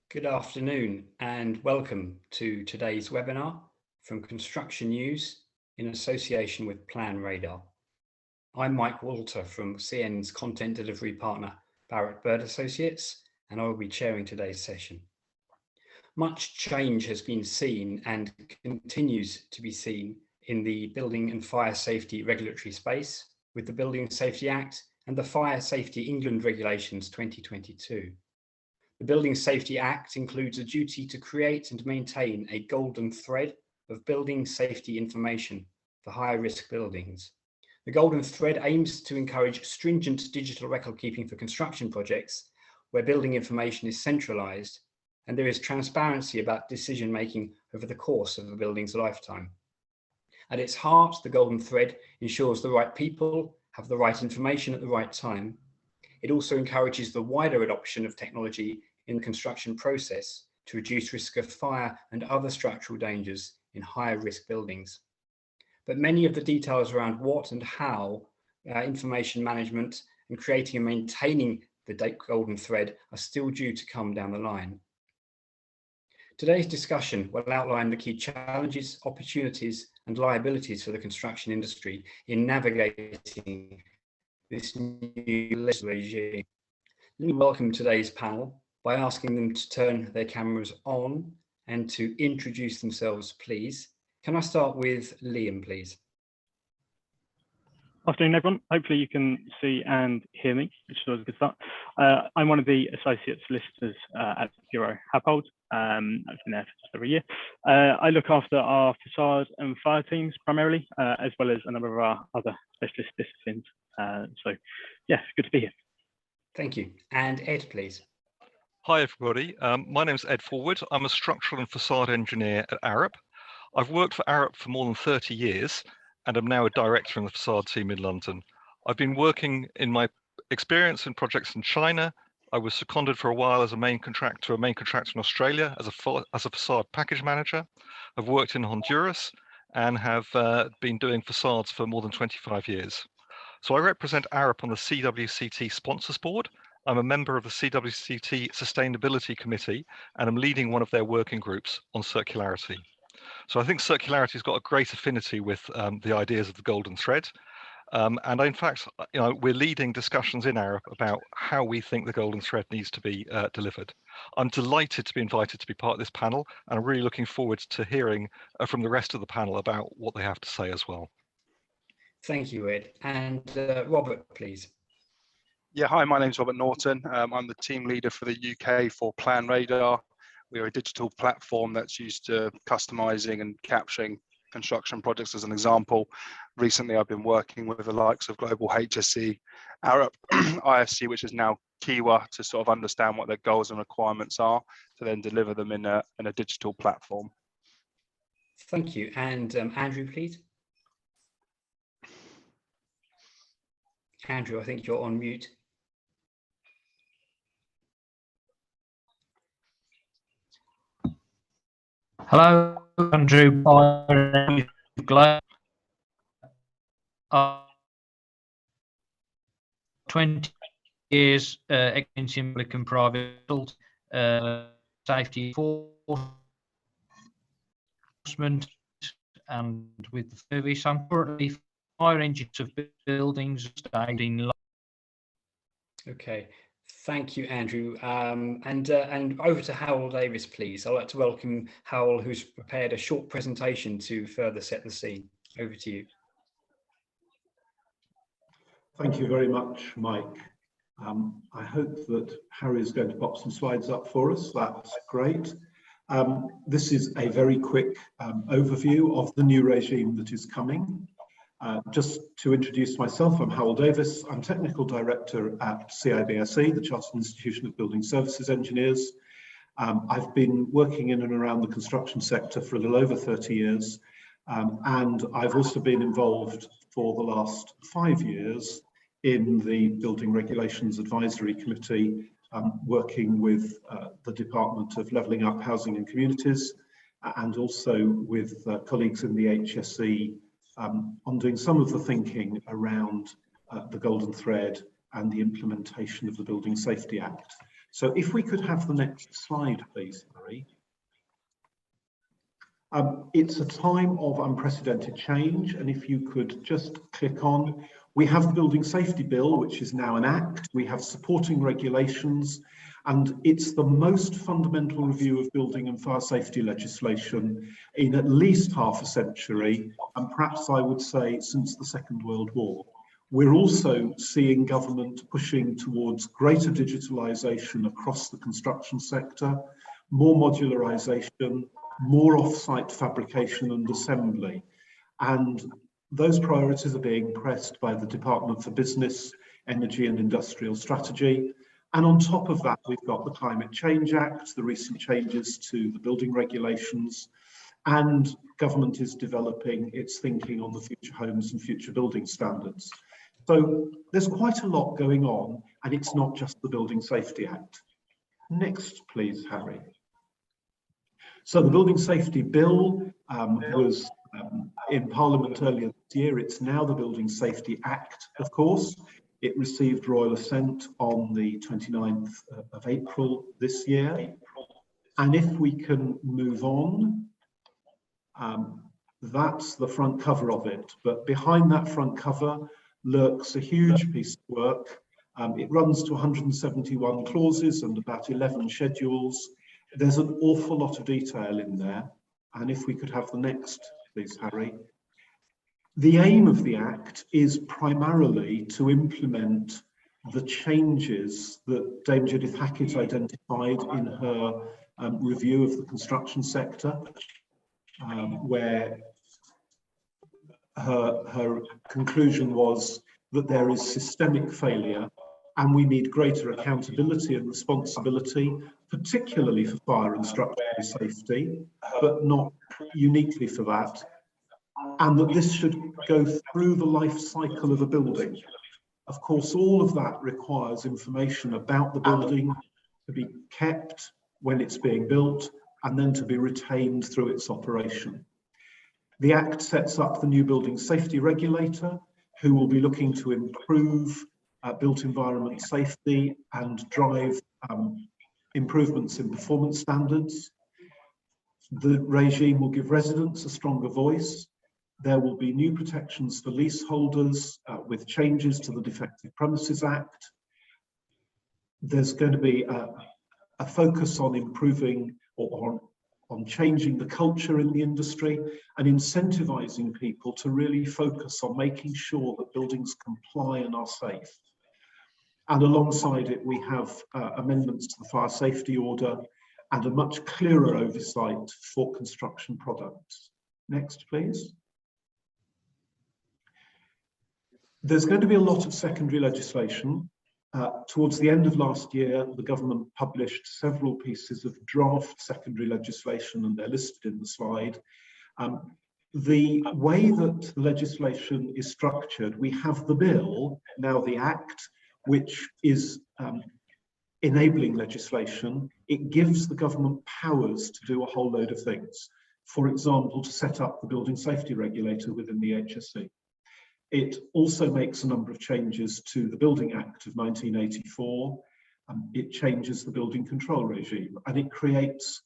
Good afternoon and welcome to today's webinar from Construction News in association with PlanRadar. I'm Mike Walter from CN's content delivery partner, Barrett Bird Associates, and I will be chairing today's session. Much change has been seen and continues to be seen in the building and fire safety regulatory space with the Building Safety Act and the Fire Safety England Regulations 2022. The Building Safety Act includes a duty to create and maintain a golden thread of building safety information for higher risk buildings. The golden thread aims to encourage stringent digital record keeping for construction projects where building information is centralized and there is transparency about decision making over the course of a building's lifetime. At its heart, the golden thread ensures the right people have the right information at the right time. It also encourages the wider adoption of technology in the construction process to reduce risk of fire and other structural dangers in higher risk buildings. But many of the details around what and how information management and creating and maintaining the golden thread are still due to come down the line. Today's discussion will outline the key challenges, opportunities and liabilities for the construction industry in navigating this new regime. Let me welcome today's panel by asking them to turn their cameras on and to introduce themselves, please. Can I start with Liam, please? Afternoon, everyone. Hopefully you can see and hear me, which is always a good start. I'm one of the associate solicitors at Bureau Happold. I've been there for just over a year. I look after our facade and fire teams primarily, as well as a number of our other specialist disciplines. So, yeah, good to be here. Thank you. And Ed, please. Hi, everybody. My name is Ed Forward. I'm a structural and facade engineer at Arup. I've worked for Arup for more than 30 years, and I'm now a director in the facade team in London. I've been working in my experience in projects in China. I was seconded for a while as a main contractor in Australia as a facade package manager. I've worked in Honduras and have been doing facades for more than 25 years. So I represent Arup on the CWCT Sponsors Board. I'm a member of the CWCT Sustainability Committee, and I'm leading one of their working groups on circularity. So I think circularity has got a great affinity with the ideas of the golden thread. And in fact, we're leading discussions in Arup about how we think the golden thread needs to be delivered. I'm delighted to be invited to be part of this panel, and I'm really looking forward to hearing from the rest of the panel about what they have to say as well. Thank you, Ed. And Robert, please. Yeah, hi, my name's Robert Norton. I'm the team leader for the UK for PlanRadar. We're a digital platform that's used to customizing and capturing construction projects as an example. Recently, I've been working with the likes of Global HSE, Arup, IFC, which is now Kiwa, to sort of understand what their goals and requirements are to then deliver them in a digital platform. Thank you. And Andrew, please. Andrew, I think you're on mute. Hello, Andrew. 20 years experience in public and private safety enforcement and with the service. I'm currently fire engines of buildings stayed in. Okay. Thank you, Andrew. And over to Howell Davis, please. I'd like to welcome Howell, who's prepared a short presentation to further set the scene. Over to you. Thank you very much, Mike. I hope that Harry is going to pop some slides up for us. That's great. This is a very quick overview of the new regime that is coming. Just to introduce myself, I'm Howell Davis. I'm Technical Director at CIBSE, the Chartered Institution of Building Services Engineers. I've been working in and around the construction sector for a little over 30 years, and I've also been involved for the last 5 years in the Building Regulations Advisory Committee, working with the Department of Levelling Up Housing and Communities, and also with colleagues in the HSE on doing some of the thinking around the golden thread and the implementation of the Building Safety Act. So if we could have the next slide, please, Harry. It's a time of unprecedented change, and if you could just click on, we have the Building Safety Bill, which is now an act. We have supporting regulations, and it's the most fundamental review of building and fire safety legislation in at least half a century, and perhaps I would say since the Second World War. We're also seeing government pushing towards greater digitalisation across the construction sector, more modularisation, more off-site fabrication and assembly. And those priorities are being pressed by the Department for Business, Energy and Industrial Strategy. And on top of that, we've got the Climate Change Act, the recent changes to the building regulations, and government is developing its thinking on the future homes and future building standards. So there's quite a lot going on, and it's not just the Building Safety Act. Next, please, Harry. So the Building Safety Bill was in Parliament earlier this year. It's now the Building Safety Act, of course. It received royal assent on the 29th of April this year. And if we can move on, that's the front cover of it. But behind that front cover lurks a huge piece of work. It runs to 171 clauses and about 11 schedules. There's an awful lot of detail in there. And if we could have the next, please, Harry. The aim of the Act is primarily to implement the changes that Dame Judith Hackett identified in her review of the construction sector, where her conclusion was that there is systemic failure and we need greater accountability and responsibility, particularly for fire and structural safety, but not uniquely for that, and that this should go through the life cycle of a building. Of course, all of that requires information about the building to be kept when it's being built and then to be retained through its operation. The Act sets up the new building safety regulator, who will be looking to improve built environment safety and drive improvements in performance standards. The regime will give residents a stronger voice. There will be new protections for leaseholders with changes to the Defective Premises Act. There's going to be a focus on improving or on changing the culture in the industry and incentivizing people to really focus on making sure that buildings comply and are safe. And alongside it, we have amendments to the fire safety order and a much clearer oversight for construction products. Next, please. There's going to be a lot of secondary legislation. Towards the end of last year, the government published several pieces of draft secondary legislation, and they're listed in the slide. The way that the legislation is structured, we have the bill, now the Act, which is enabling legislation. It gives the government powers to do a whole load of things. For example, to set up the building safety regulator within the HSE. It also makes a number of changes to the Building Act of 1984. It changes the building control regime, and it creates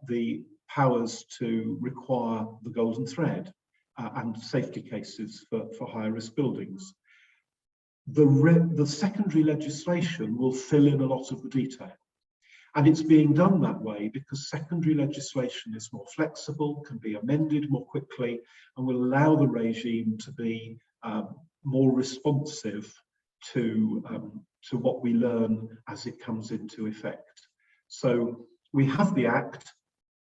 the powers to require the golden thread and safety cases for higher risk buildings. The secondary legislation will fill in a lot of the detail. And it's being done that way because secondary legislation is more flexible, can be amended more quickly, and will allow the regime to be more responsive to what we learn as it comes into effect. So we have the Act.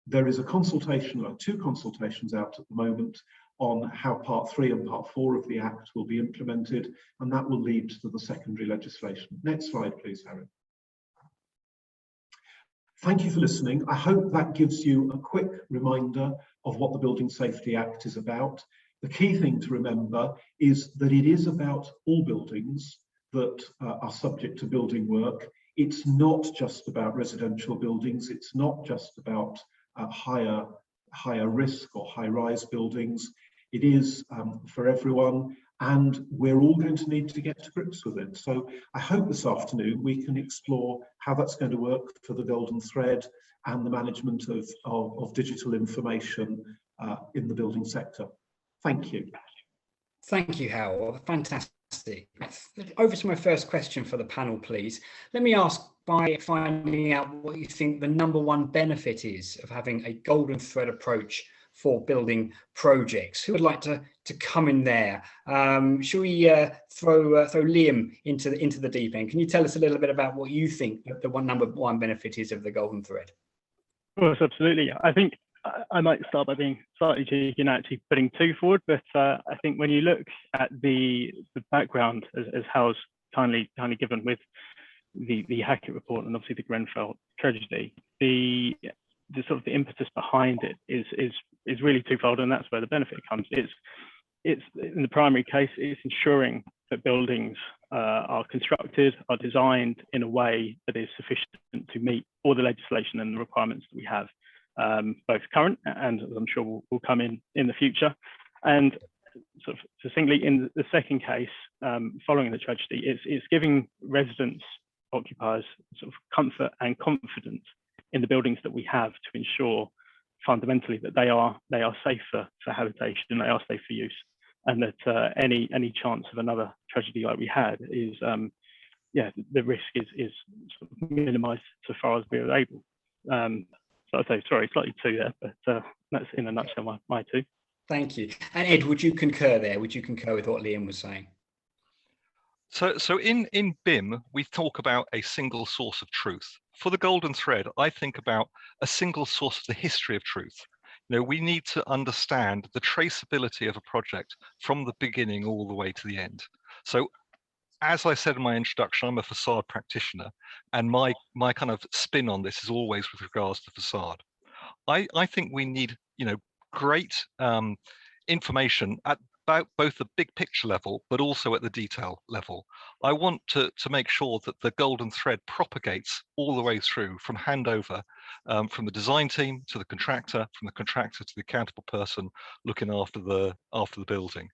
There is a consultation, or two consultations out at the moment, on how Part 3 and Part 4 of the Act will be implemented, and that will lead to the secondary legislation. Next slide, please, Harry. Thank you for listening. I hope that gives you a quick reminder of what the Building Safety Act is about. The key thing to remember is that it is about all buildings that are subject to building work. It's not just about residential buildings. It's not just about higher risk or high-rise buildings. It is for everyone, and we're all going to need to get to grips with it. So I hope this afternoon we can explore how that's going to work for the golden thread and the management of digital information in the building sector. Thank you. Thank you, Hal. Fantastic. Over to my first question for the panel, please. Let me ask by finding out what you think the #1 benefit is of having a golden thread approach for building projects. Who would like to come in there? Shall we throw Liam into the deep end? Can you tell us a little bit about what you think the #1 benefit is of the golden thread? Of course, absolutely. I think I might start by being slightly cheeky and actually putting 2 forward, but I think when you look at the background, as Hal's kindly given with the Hackett report and obviously the Grenfell tragedy, the sort of the impetus behind it is really twofold, and that's where the benefit comes. It's in the primary case, it's ensuring that buildings are constructed, are designed in a way that is sufficient to meet all the legislation and the requirements that we have, both current and, as I'm sure will come in the future. And sort of succinctly, in the second case, following the tragedy, it's giving residents, occupiers, sort of comfort and confidence in the buildings that we have to ensure fundamentally that they are safe for habitation, they are safe for use, and that any chance of another tragedy like we had is the risk is sort of minimized so far as we are able. So I'd say, sorry, slightly 2 there, but that's in a nutshell my 2. Thank you. And Ed, would you concur there? Would you concur with what Liam was saying? So in BIM, we talk about a single source of truth. For the golden thread, I think about a single source of the history of truth. You know, we need to understand the traceability of a project from the beginning all the way to the end. So as I said in my introduction, I'm a facade practitioner, and my kind of spin on this is always with regards to facade. I think we need, you know, great information at about both the big picture level, but also at the detail level. I want to make sure that the golden thread propagates all the way through, from handover, from the design team to the contractor, from the contractor to the accountable person looking after the building.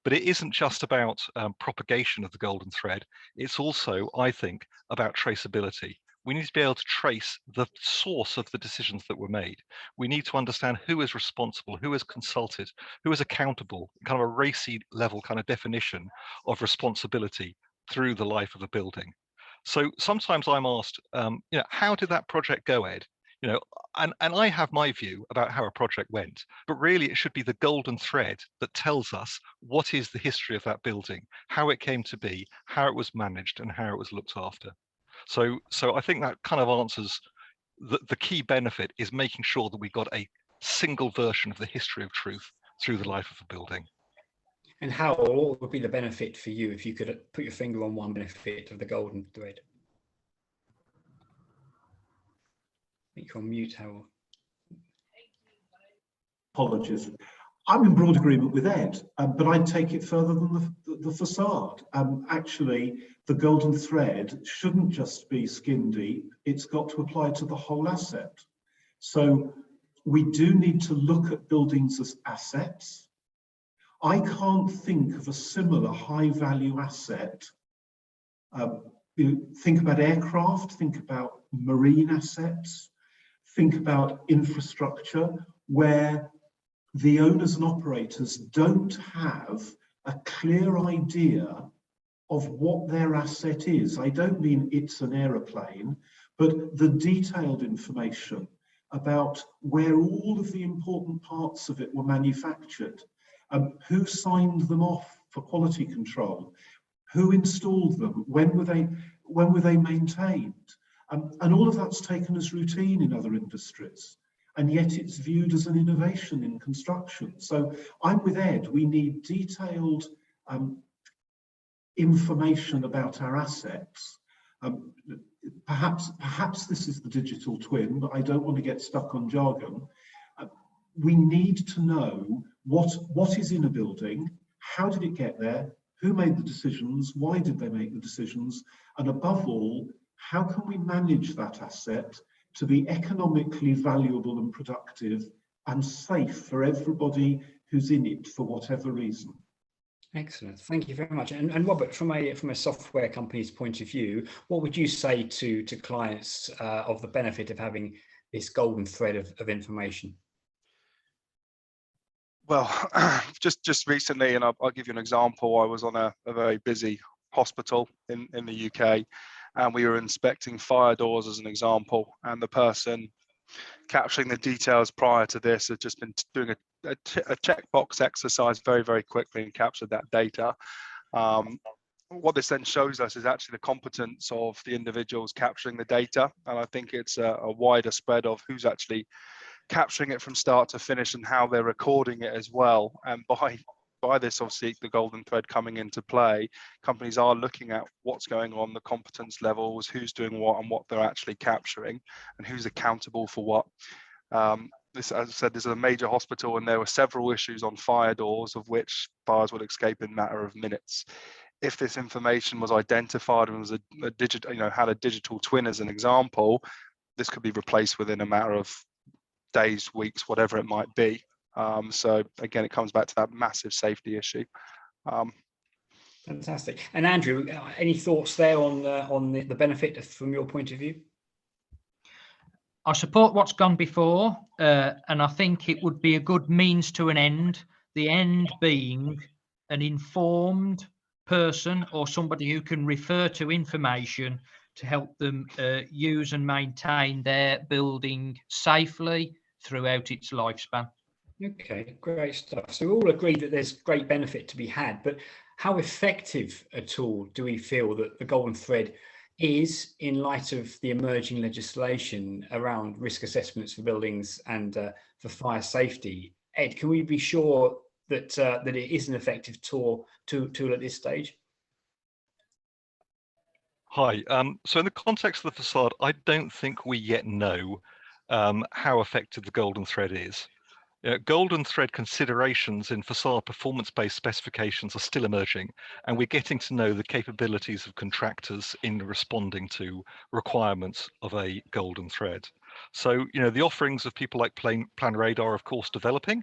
But it isn't just about propagation of the golden thread. It's also, I think, about traceability. We need to be able to trace the source of the decisions that were made. We need to understand who is responsible, who is consulted, who is accountable, kind of a racy level kind of definition of responsibility through the life of a building. So sometimes I'm asked, you know, how did that project go, Ed? You know, and I have my view about how a project went, but really it should be the golden thread that tells us what is the history of that building, how it came to be, how it was managed, and how it was looked after. So I think that kind of answers the key benefit is making sure that we got a single version of the history of truth through the life of a building. And how, what would be the benefit for you if you could put your finger on one benefit of the golden thread? I think you're on mute, Howell. Apologies. I'm in broad agreement with Ed, but I'd take it further than the facade. Actually, the golden thread shouldn't just be skin deep, it's got to apply to the whole asset. So we do need to look at buildings as assets. I can't think of a similar high value asset. Think about aircraft, think about marine assets, think about infrastructure where the owners and operators don't have a clear idea of what their asset is. I don't mean it's an aeroplane, but the detailed information about where all of the important parts of it were manufactured, who signed them off for quality control, who installed them, when were they maintained, and all of that's taken as routine in other industries. And yet it's viewed as an innovation in construction. So I'm with Ed, we need detailed information about our assets. Perhaps this is the digital twin, but I don't want to get stuck on jargon. We need to know what is in a building, how did it get there, who made the decisions, why did they make the decisions, and above all, how can we manage that asset to be economically valuable and productive and safe for everybody who's in it for whatever reason. Excellent. Thank you very much. And Robert, from a software company's point of view, what would you say to clients of the benefit of having this golden thread of information? Well, just recently, and I'll give you an example. I was on a very busy hospital in the UK, and we were inspecting fire doors as an example, and the person capturing the details prior to this had just been doing a checkbox exercise very quickly and captured that data. What this then shows us is actually the competence of the individuals capturing the data, and I think it's a wider spread of who's actually capturing it from start to finish and how they're recording it as well. And by this, obviously, the golden thread coming into play, companies are looking at what's going on, the competence levels, who's doing what and what they're actually capturing, and who's accountable for what. This, as I said, this is a major hospital, and there were several issues on fire doors, of which fires would escape in a matter of minutes. If this information was identified and was a digital, had a digital twin as an example, this could be replaced within a matter of days, weeks, whatever it might be. So again, it comes back to that massive safety issue. Fantastic. And Andrew, any thoughts there on the benefit from your point of view? I support what's gone before, and I think it would be a good means to an end, the end being an informed person or somebody who can refer to information to help them use and maintain their building safely throughout its lifespan. Okay, great stuff. So we all agree that there's great benefit to be had, but how effective a tool do we feel that the golden thread is in light of the emerging legislation around risk assessments for buildings and for fire safety? Ed, can we be sure that that it is an effective tool at this stage? Hi. So in the context of the facade, I don't think we yet know how effective the golden thread is. Golden thread considerations in facade performance-based specifications are still emerging, and we're getting to know the capabilities of contractors in responding to requirements of a golden thread. So, the offerings of people like PlanRadar are, of course, developing.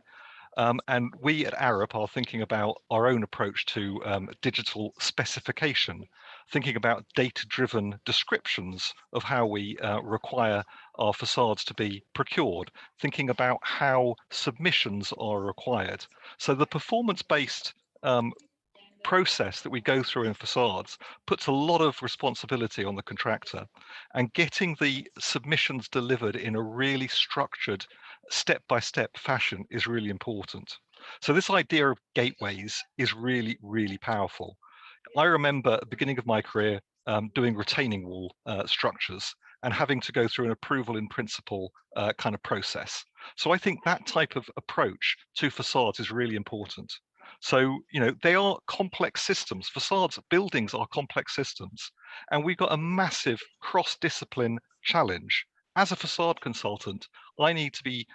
And we at Arup are thinking about our own approach to digital specification, thinking about data-driven descriptions of how we require our facades to be procured, thinking about how submissions are required. So the performance-based process that we go through in facades puts a lot of responsibility on the contractor, and getting the submissions delivered in a really structured step-by-step fashion is really important. So this idea of gateways is really, really powerful. I remember at the beginning of my career doing retaining wall structures and having to go through an approval in principle kind of process. So I think that type of approach to facades is really important. So, they are complex systems. Facades, buildings are complex systems. And we've got a massive cross-discipline challenge. As a facade consultant, I need to be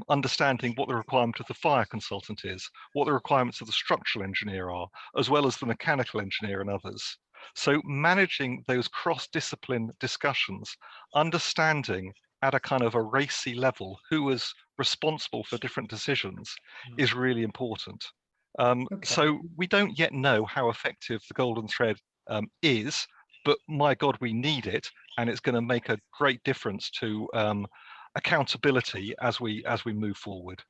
understanding what the requirement of the fire consultant is, what the requirements of the structural engineer are, as well as the mechanical engineer and others. So managing those cross-discipline discussions, understanding at a kind of a racy level who is responsible for different decisions is really important. So we don't yet know how effective the golden thread is, but my God, we need it, and it's going to make a great difference to accountability as we move forward.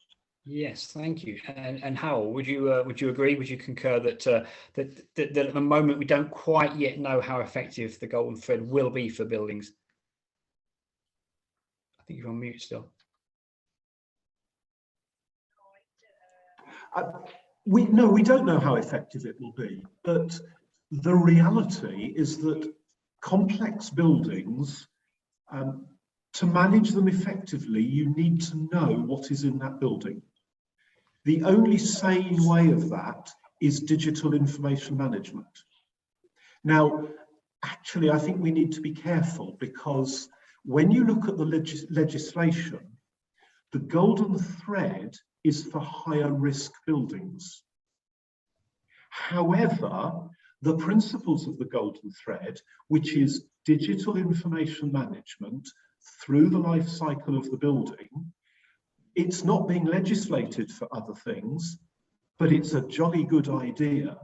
Yes, thank you. And Howell, would you agree? Would you concur that that at the moment we don't quite yet know how effective the golden thread will be for buildings? I think you're on mute still. We don't know how effective it will be, but the reality is that complex buildings, to manage them effectively, you need to know what is in that building. The only sane way of that is digital information management. Now, actually, I think we need to be careful, because when you look at the legislation, the golden thread is for higher risk buildings. However, the principles of the golden thread, which is digital information management through the life cycle of the building, it's not being legislated for other things, but it's a jolly good idea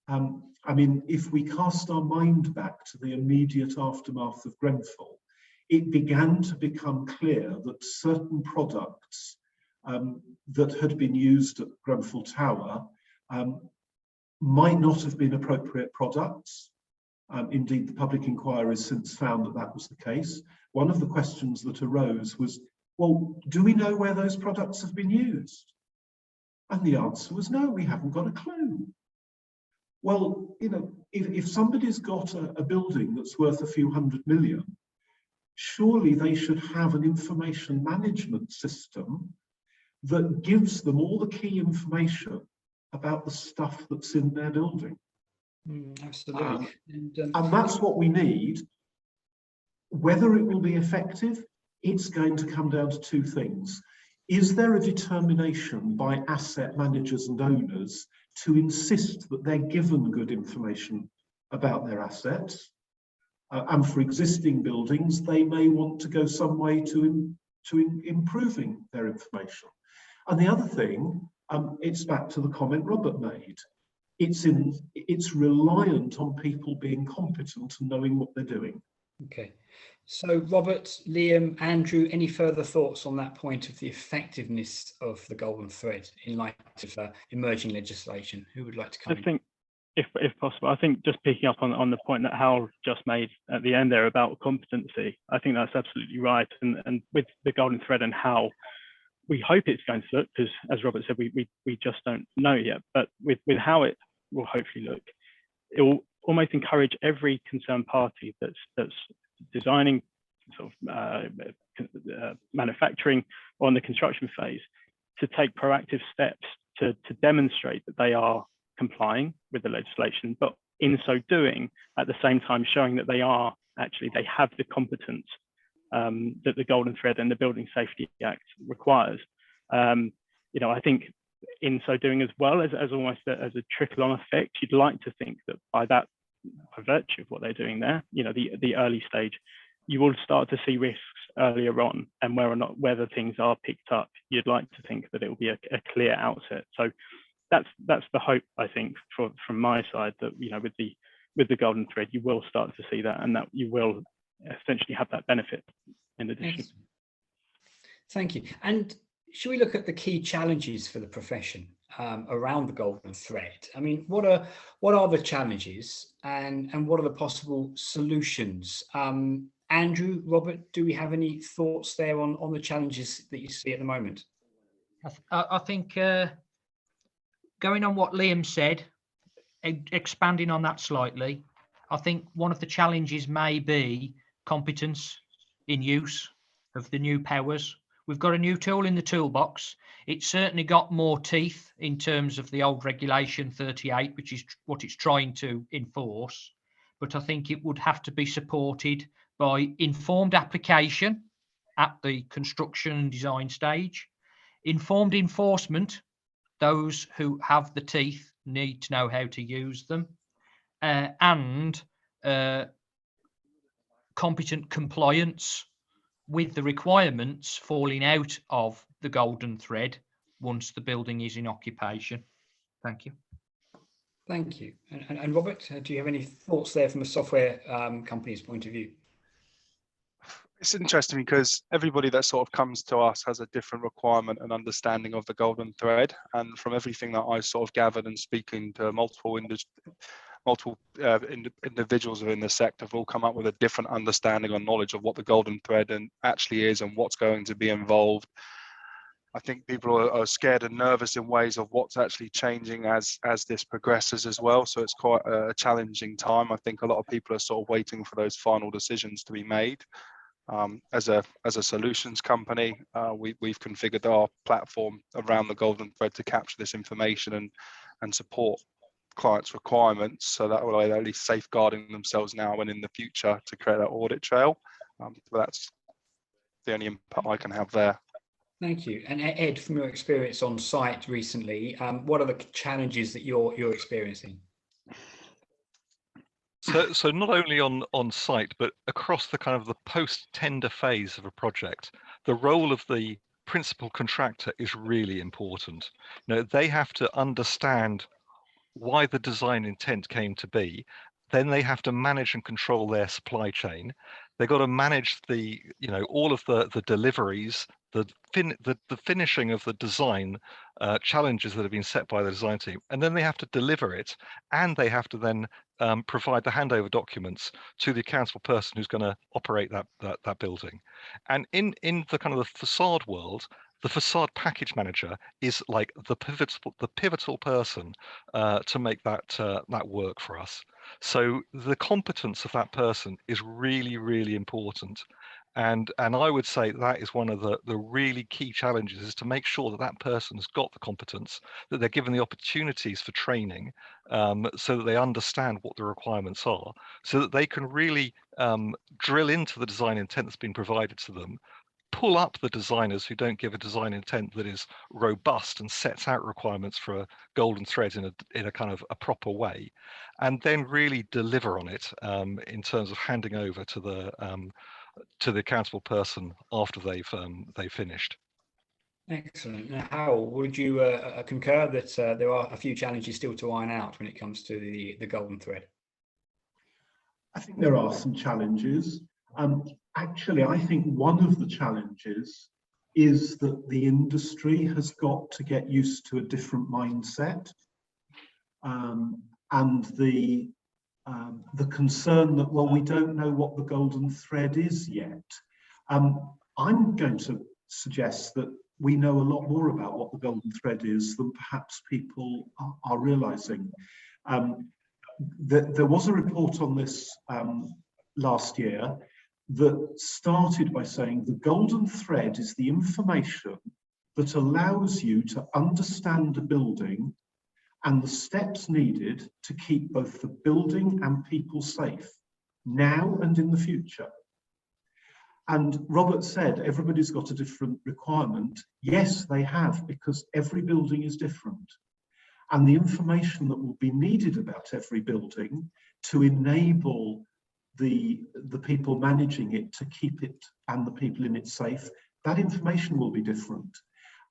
I mean, if we cast our mind back to the immediate aftermath of Grenfell, it began to become clear that certain products that had been used at Grenfell Tower might not have been appropriate products. Indeed, the public inquiry has since found that that was the case. One of the questions that arose was, well, do we know where those products have been used? And the answer was no, we haven't got a clue. Well, you know, if somebody's got a building that's worth a few hundred million, surely they should have an information management system that gives them all the key information about the stuff that's in their building. Absolutely. And that's what we need. Whether it will be effective, it's going to come down to two things. Is there a determination by asset managers and owners to insist that they're given good information about their assets? And for existing buildings, they may want to go some way to improving their information. And the other thing, it's back to the comment Robert made. It's reliant on people being competent and knowing what they're doing. Okay. So Robert, Liam, Andrew, any further thoughts on that point of the effectiveness of the golden thread in light of emerging legislation? Who would like to come in? I think, if possible, I think just picking up on the point that Hal just made at the end there about competency, I think that's absolutely right. And with the golden thread and how we hope it's going to look, because as Robert said, we just don't know yet, but with how it will hopefully look, it will almost encourage every concerned party that's designing, sort of manufacturing or on the construction phase, to take proactive steps to demonstrate that they are complying with the legislation, but in so doing, at the same time showing that they have the competence that the golden thread and the Building Safety Act requires. You know, I think in so doing, as well as almost as a trickle-on effect, you'd like to think that by virtue of what they're doing there, you know, the early stage, you will start to see risks earlier on, and whether things are picked up, you'd like to think that it will be a clear outset. So that's the hope, I think, from my side, that, you know, with the golden thread, you will start to see that, and that you will essentially have that benefit in addition. Excellent. Thank you. And should we look at the key challenges for the profession around the golden thread? I mean, what are the challenges, and what are the possible solutions? Andrew, Robert, do we have any thoughts there on the challenges that you see at the moment? I think going on what Liam said, expanding on that slightly, I think one of the challenges may be competence in use of the new powers. We've got a new tool in the toolbox. It's certainly got more teeth in terms of the old regulation 38, which is what it's trying to enforce. But I think it would have to be supported by informed application at the construction and design stage, informed enforcement. Those who have the teeth need to know how to use them, and competent compliance with the requirements falling out of the golden thread once the building is in occupation. Thank you. Thank you. And Robert, do you have any thoughts there from a software company's point of view? It's interesting because everybody that sort of comes to us has a different requirement and understanding of the golden thread. And from everything that I sort of gathered and speaking to multiple individuals within the sector, have all come up with a different understanding or knowledge of what the golden thread and actually is and what's going to be involved. I think people are scared and nervous in ways of what's actually changing as this progresses as well. So it's quite a challenging time. I think a lot of people are sort of waiting for those final decisions to be made. As a solutions company, we've configured our platform around the golden thread to capture this information and support clients' requirements, so that way they're at least safeguarding themselves now and in the future to create that audit trail. But that's the only input I can have there. Thank you. And Ed, from your experience on site recently, what are the challenges that you're experiencing? So not only on site, but across the kind of the post-tender phase of a project, the role of the principal contractor is really important. You know, they have to understand why the design intent came to be. Then they have to manage and control their supply chain. They've got to manage the, all of the deliveries, the finishing of the design challenges that have been set by the design team, and then they have to deliver it, and they have to then provide the handover documents to the accountable person who's going to operate that building. And in the kind of the facade world, the facade package manager is like the pivotal person to make that work for us. So the competence of that person is really, really important. And I would say that is one of the really key challenges, is to make sure that that person has got the competence, that they're given the opportunities for training, so that they understand what the requirements are, so that they can really drill into the design intent that's been provided to them, pull up the designers who don't give a design intent that is robust and sets out requirements for a golden thread in a kind of a proper way, and then really deliver on it in terms of handing over to the accountable person after they've finished. Excellent. Now, Harold, would you concur that there are a few challenges still to iron out when it comes to the golden thread? I think there are some challenges. Actually, I think one of the challenges is that the industry has got to get used to a different mindset, and the concern that, well, we don't know what the golden thread is yet. I'm going to suggest that we know a lot more about what the golden thread is than perhaps people are realizing. There was a report on this last year that started by saying the golden thread is the information that allows you to understand a building and the steps needed to keep both the building and people safe now and in the future. And Robert said everybody's got a different requirement. Yes, they have, because every building is different. And the information that will be needed about every building to enable the people managing it to keep it and the people in it safe, that information will be different.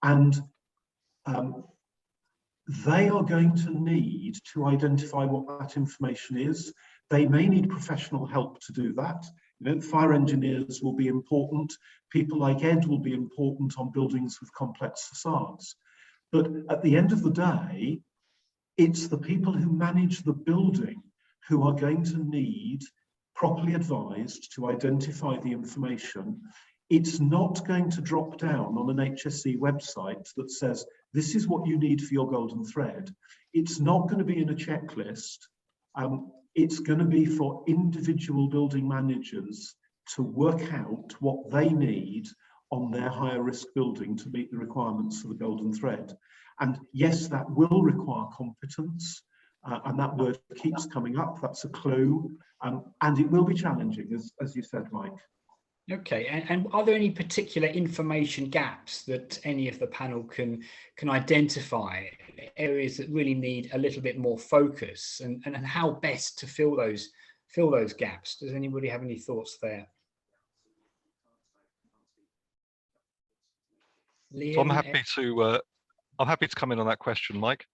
And they are going to need to identify what that information is. They may need professional help to do that. Fire engineers will be important. People like Ed will be important on buildings with complex facades. But at the end of the day, it's the people who manage the building who are going to need properly advised to identify the information. It's not going to drop down on an HSE website that says, this is what you need for your golden thread. It's not going to be in a checklist. It's going to be for individual building managers to work out what they need on their higher risk building to meet the requirements for the golden thread. And yes, that will require competence, and that word keeps coming up. That's a clue, and it will be challenging, as you said, Mike. Okay, and are there any particular information gaps that any of the panel can identify, areas that really need a little bit more focus, and how best to fill those gaps? Does anybody have any thoughts there? Liam, so I'm happy to come in on that question, Mike.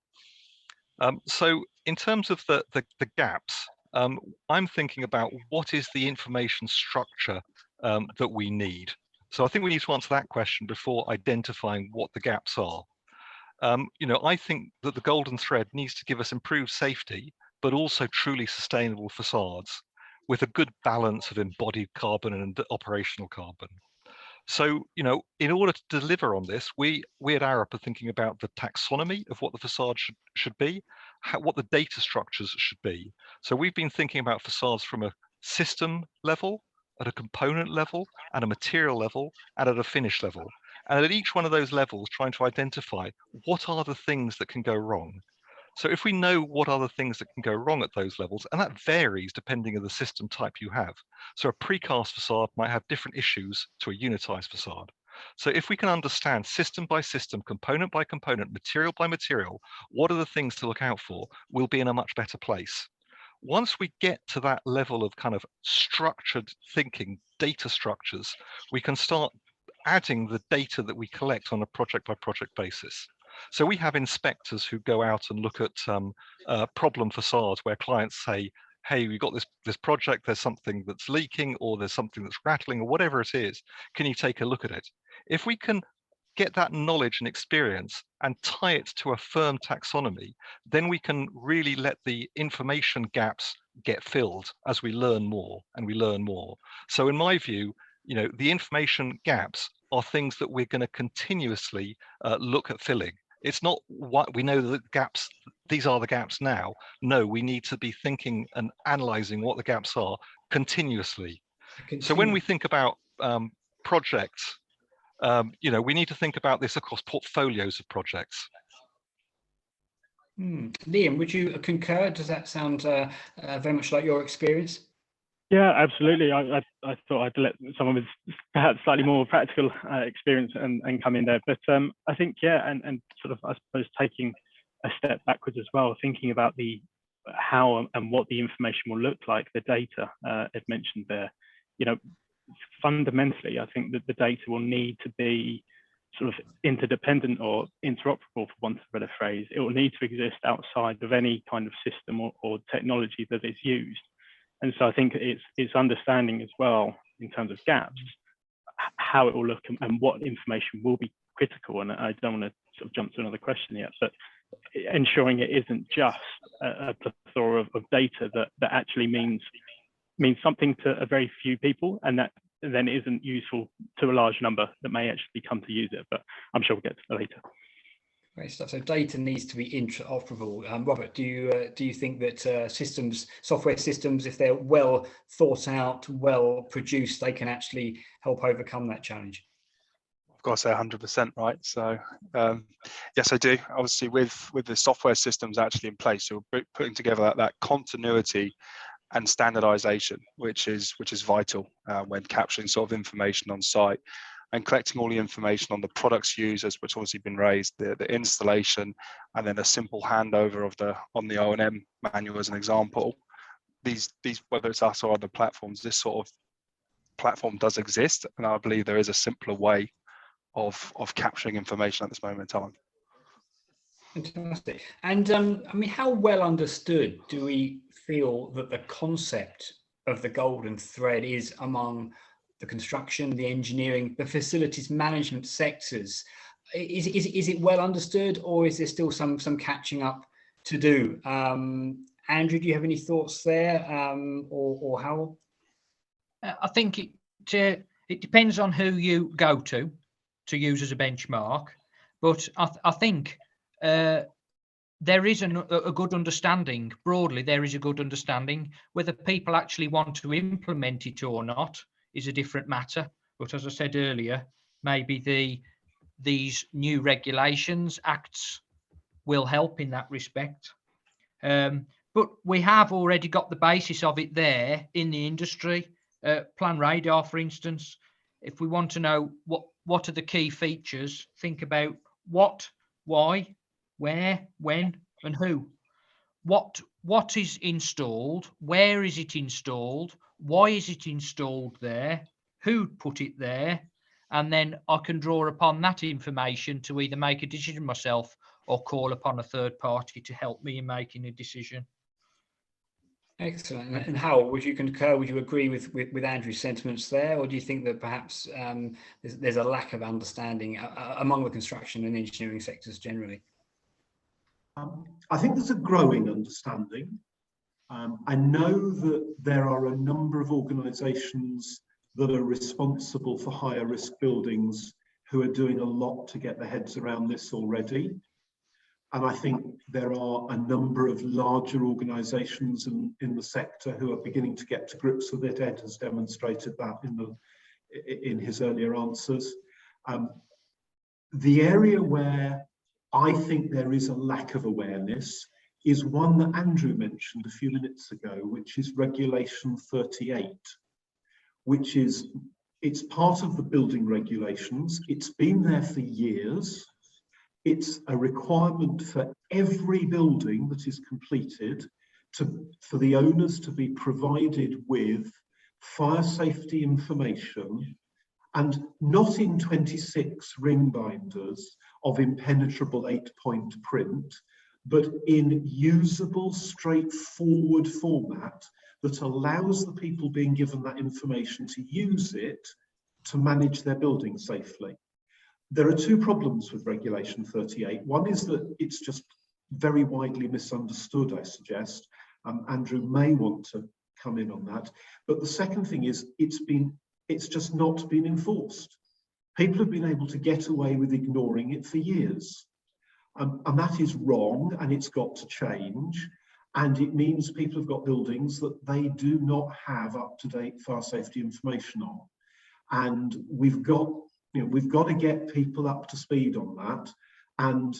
So in terms of the gaps, I'm thinking about what is the information structure that we need. So I think we need to answer that question before identifying what the gaps are. I think that the golden thread needs to give us improved safety, but also truly sustainable facades with a good balance of embodied carbon and operational carbon. So, in order to deliver on this, we at Arup are thinking about the taxonomy of what the facade should be, what the data structures should be. So we've been thinking about facades from a system level, at a component level, at a material level, and at a finish level. And at each one of those levels, trying to identify what are the things that can go wrong. So if we know what are the things that can go wrong at those levels, and that varies depending on the system type you have. So a precast facade might have different issues to a unitized facade. So if we can understand system by system, component by component, material by material, what are the things to look out for, we'll be in a much better place. Once we get to that level of kind of structured thinking, data structures, we can start adding the data that we collect on a project by project basis. So we have inspectors who go out and look at problem facades where clients say, hey, we've got this project, there's something that's leaking, or there's something that's rattling, or whatever it is. Can you take a look at it? If we can get that knowledge and experience and tie it to a firm taxonomy, then we can really let the information gaps get filled as we learn more and we learn more. So in my view, you know, the information gaps are things that we're going to continuously look at filling. It's not what we know the gaps, these are the gaps now. No, we need to be thinking and analyzing what the gaps are continuously. So when we think about projects, you know, we need to think about this across portfolios of projects. Liam, would you concur? Does that sound very much like your experience? Yeah, absolutely. I thought I'd let someone with perhaps slightly more practical experience and come in there. But I think, yeah, and sort of, I suppose, taking a step backwards as well, thinking about the how and what the information will look like, the data Ed mentioned there. You know, fundamentally, I think that the data will need to be sort of interdependent or interoperable, for want of a better phrase. It will need to exist outside of any kind of system or technology that is used. And so I think it's understanding as well, in terms of gaps, how it will look and what information will be critical. And I don't want to sort of jump to another question yet, but ensuring it isn't just a plethora of data that actually means something to a very few people, and that then isn't useful to a large number that may actually come to use it. But I'm sure we'll get to that later. Great stuff. So data needs to be interoperable. Robert, do you think that software systems, if they're well thought out, well produced, they can actually help overcome that challenge? I've got to say 100%, right? So yes, I do. Obviously, with the software systems actually in place, so we're putting together that continuity and standardization, which is vital when capturing sort of information on site and collecting all the information on the products users, which obviously been raised, the installation, and then a simple handover of on the O&M manual as an example. These whether it's us or other platforms, this sort of platform does exist, and I believe there is a simpler way of capturing information at this moment in time. Fantastic. And I mean, how well understood do we feel that the concept of the golden thread is among the construction, the engineering, the facilities management sectors? Is it well understood, or is there still some catching up to do? Andrew, do you have any thoughts there, or how? I think it depends on who you go to use as a benchmark, but I think there is a good understanding. Broadly, there is a good understanding. Whether people actually want to implement it or not is a different matter. But as I said earlier, maybe these new regulations, acts, will help in that respect. But we have already got the basis of it there in the industry. PlanRadar, for instance, if we want to know what are the key features, think about what, why, where, when, and who. What is installed? Where is it installed? Why is it installed there? Who put it there? And then I can draw upon that information to either make a decision myself or call upon a third party to help me in making a decision. Excellent. And Howell, would you concur? Would you agree with Andrew's sentiments there, or do you think that perhaps there's a lack of understanding among the construction and engineering sectors generally? I think there's a growing understanding. I know that there are a number of organisations that are responsible for higher risk buildings who are doing a lot to get their heads around this already. And I think there are a number of larger organisations in the sector who are beginning to get to grips with it. Ed has demonstrated that in his earlier answers. The area where I think there is a lack of awareness is one that Andrew mentioned a few minutes ago, which is Regulation 38, which it's part of the building regulations. It's been there for years. It's a requirement for every building that is completed for the owners to be provided with fire safety information and not in 26 ring binders of impenetrable 8-point print, but in usable, straightforward format that allows the people being given that information to use it to manage their building safely. There are two problems with Regulation 38. One is that it's just very widely misunderstood, I suggest. Andrew may want to come in on that. But the second thing is it's just not been enforced. People have been able to get away with ignoring it for years. And that is wrong, and it's got to change. And it means people have got buildings that they do not have up-to-date fire safety information on. And we've got to get people up to speed on that. And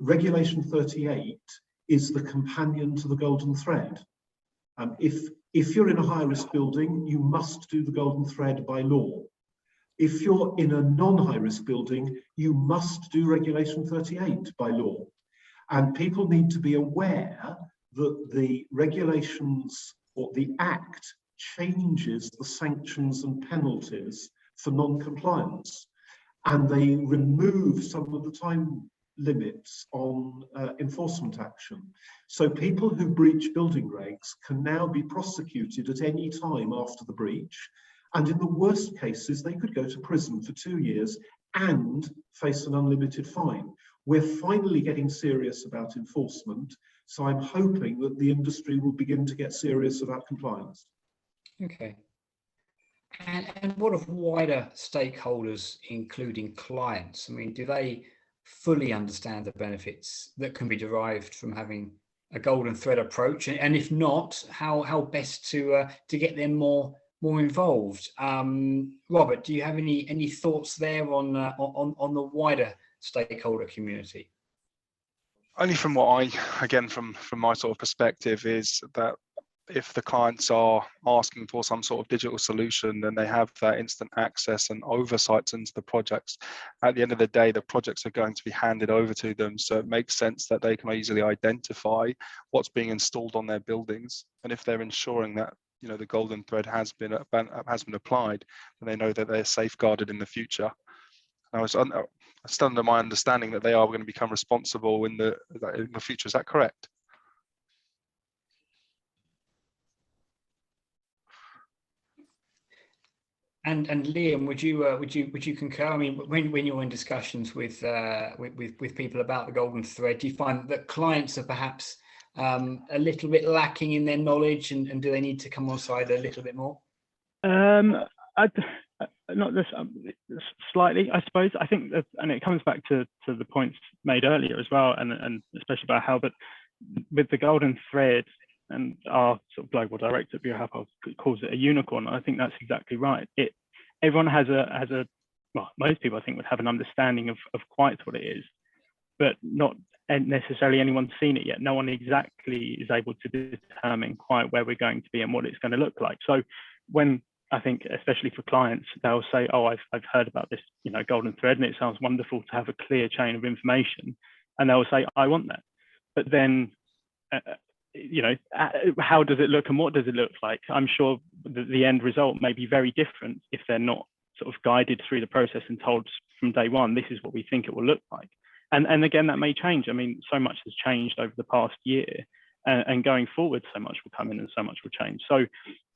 Regulation 38 is the companion to the golden thread. If you're in a high-risk building, you must do the golden thread by law. If you're in a non-high-risk building, you must do Regulation 38 by law. And people need to be aware that the regulations or the Act changes the sanctions and penalties for non-compliance. And they remove some of the time limits on enforcement action. So people who breach building regs can now be prosecuted at any time after the breach. And in the worst cases, they could go to prison for 2 years and face an unlimited fine. We're finally getting serious about enforcement. So I'm hoping that the industry will begin to get serious about compliance. Okay. And what of wider stakeholders, including clients? I mean, do they fully understand the benefits that can be derived from having a golden thread approach? And if not, how best to get them more involved? Robert, do you have any thoughts there on the wider stakeholder community? Only from what from my sort of perspective, is that if the clients are asking for some sort of digital solution, then they have that instant access and oversight into the projects. At the end of the day, the projects are going to be handed over to them. So it makes sense that they can easily identify what's being installed on their buildings. And if they're ensuring that the golden thread has been applied, then they know that they're safeguarded in the future. Now, it's still under my understanding that they are going to become responsible in the future. Is that correct? And Liam, would you concur? I mean, when you're in discussions with people about the golden thread, do you find that clients are perhaps a little bit lacking in their knowledge, and do they need to come on side a little bit more? Not this, slightly, I suppose. I think that, and it comes back to the points made earlier as well, and especially about how, but with the golden thread, and our sort of global director at Bureau Happold calls it a unicorn. I think that's exactly right. Everyone has a well, most people I think would have an understanding of quite what it is, but not necessarily anyone's seen it yet. No one exactly is able to determine quite where we're going to be and what it's going to look like. So when I think, especially for clients, they'll say, "Oh, I've heard about this, golden thread, and it sounds wonderful to have a clear chain of information," and they'll say, "I want that," but then. How does it look and what does it look like? I'm sure the end result may be very different if they're not sort of guided through the process and told from day one, this is what we think it will look like. And again, that may change. I mean, so much has changed over the past year, and going forward, so much will come in and so much will change. So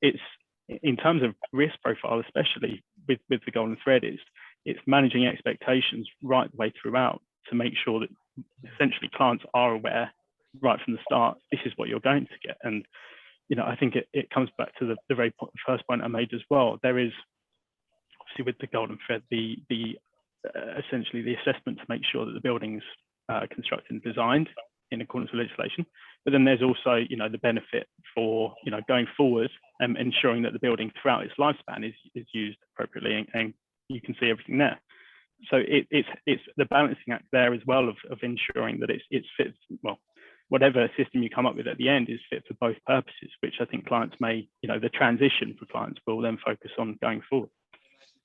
it's, in terms of risk profile, especially with the golden thread, it's managing expectations right the way throughout to make sure that essentially clients are aware right from the start, this is what you're going to get. And I think it comes back to the very first point I made as well. There is obviously with the golden thread the essentially the assessment to make sure that the building's constructed and designed in accordance with legislation, but then there's also the benefit for going forward and ensuring that the building throughout its lifespan is used appropriately, and you can see everything there. So it's the balancing act there as well of ensuring that it's fit, well, whatever system you come up with at the end is fit for both purposes, which I think clients may, the transition for clients will then focus on going forward.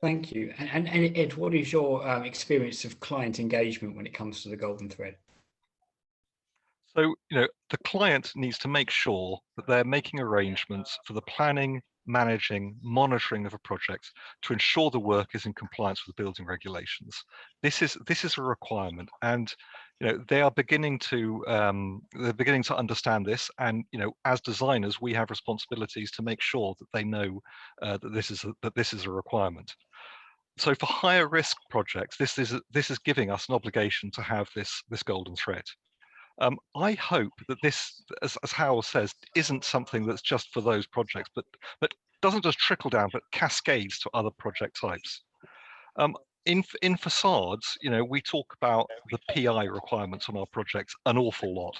Thank you. And Ed, what is your experience of client engagement when it comes to the golden thread? So, the client needs to make sure that they're making arrangements for the planning, managing, monitoring of a project to ensure the work is in compliance with the building regulations. This is a requirement, and they are beginning to understand this. And as designers, we have responsibilities to make sure that they know that this is a requirement. So for higher risk projects, this is giving us an obligation to have this golden thread. I hope that this, as Howell says, isn't something that's just for those projects, but doesn't just trickle down, but cascades to other project types. In facades, we talk about the PI requirements on our projects an awful lot.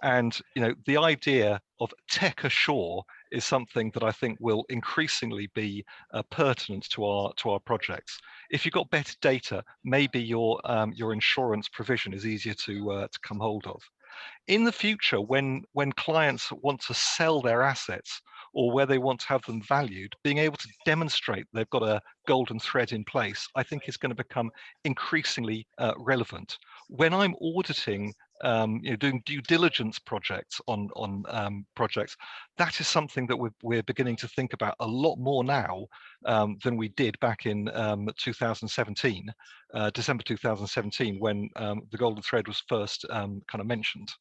And the idea of tech ashore is something that I think will increasingly be pertinent to our projects. If you've got better data, maybe your insurance provision is easier to come hold of. In the future, when clients want to sell their assets or where they want to have them valued, being able to demonstrate they've got a golden thread in place, I think is going to become increasingly relevant. When I'm auditing, doing due diligence projects on projects, that is something that we're beginning to think about a lot more now than we did back in 2017, December 2017, when the golden thread was first kind of mentioned.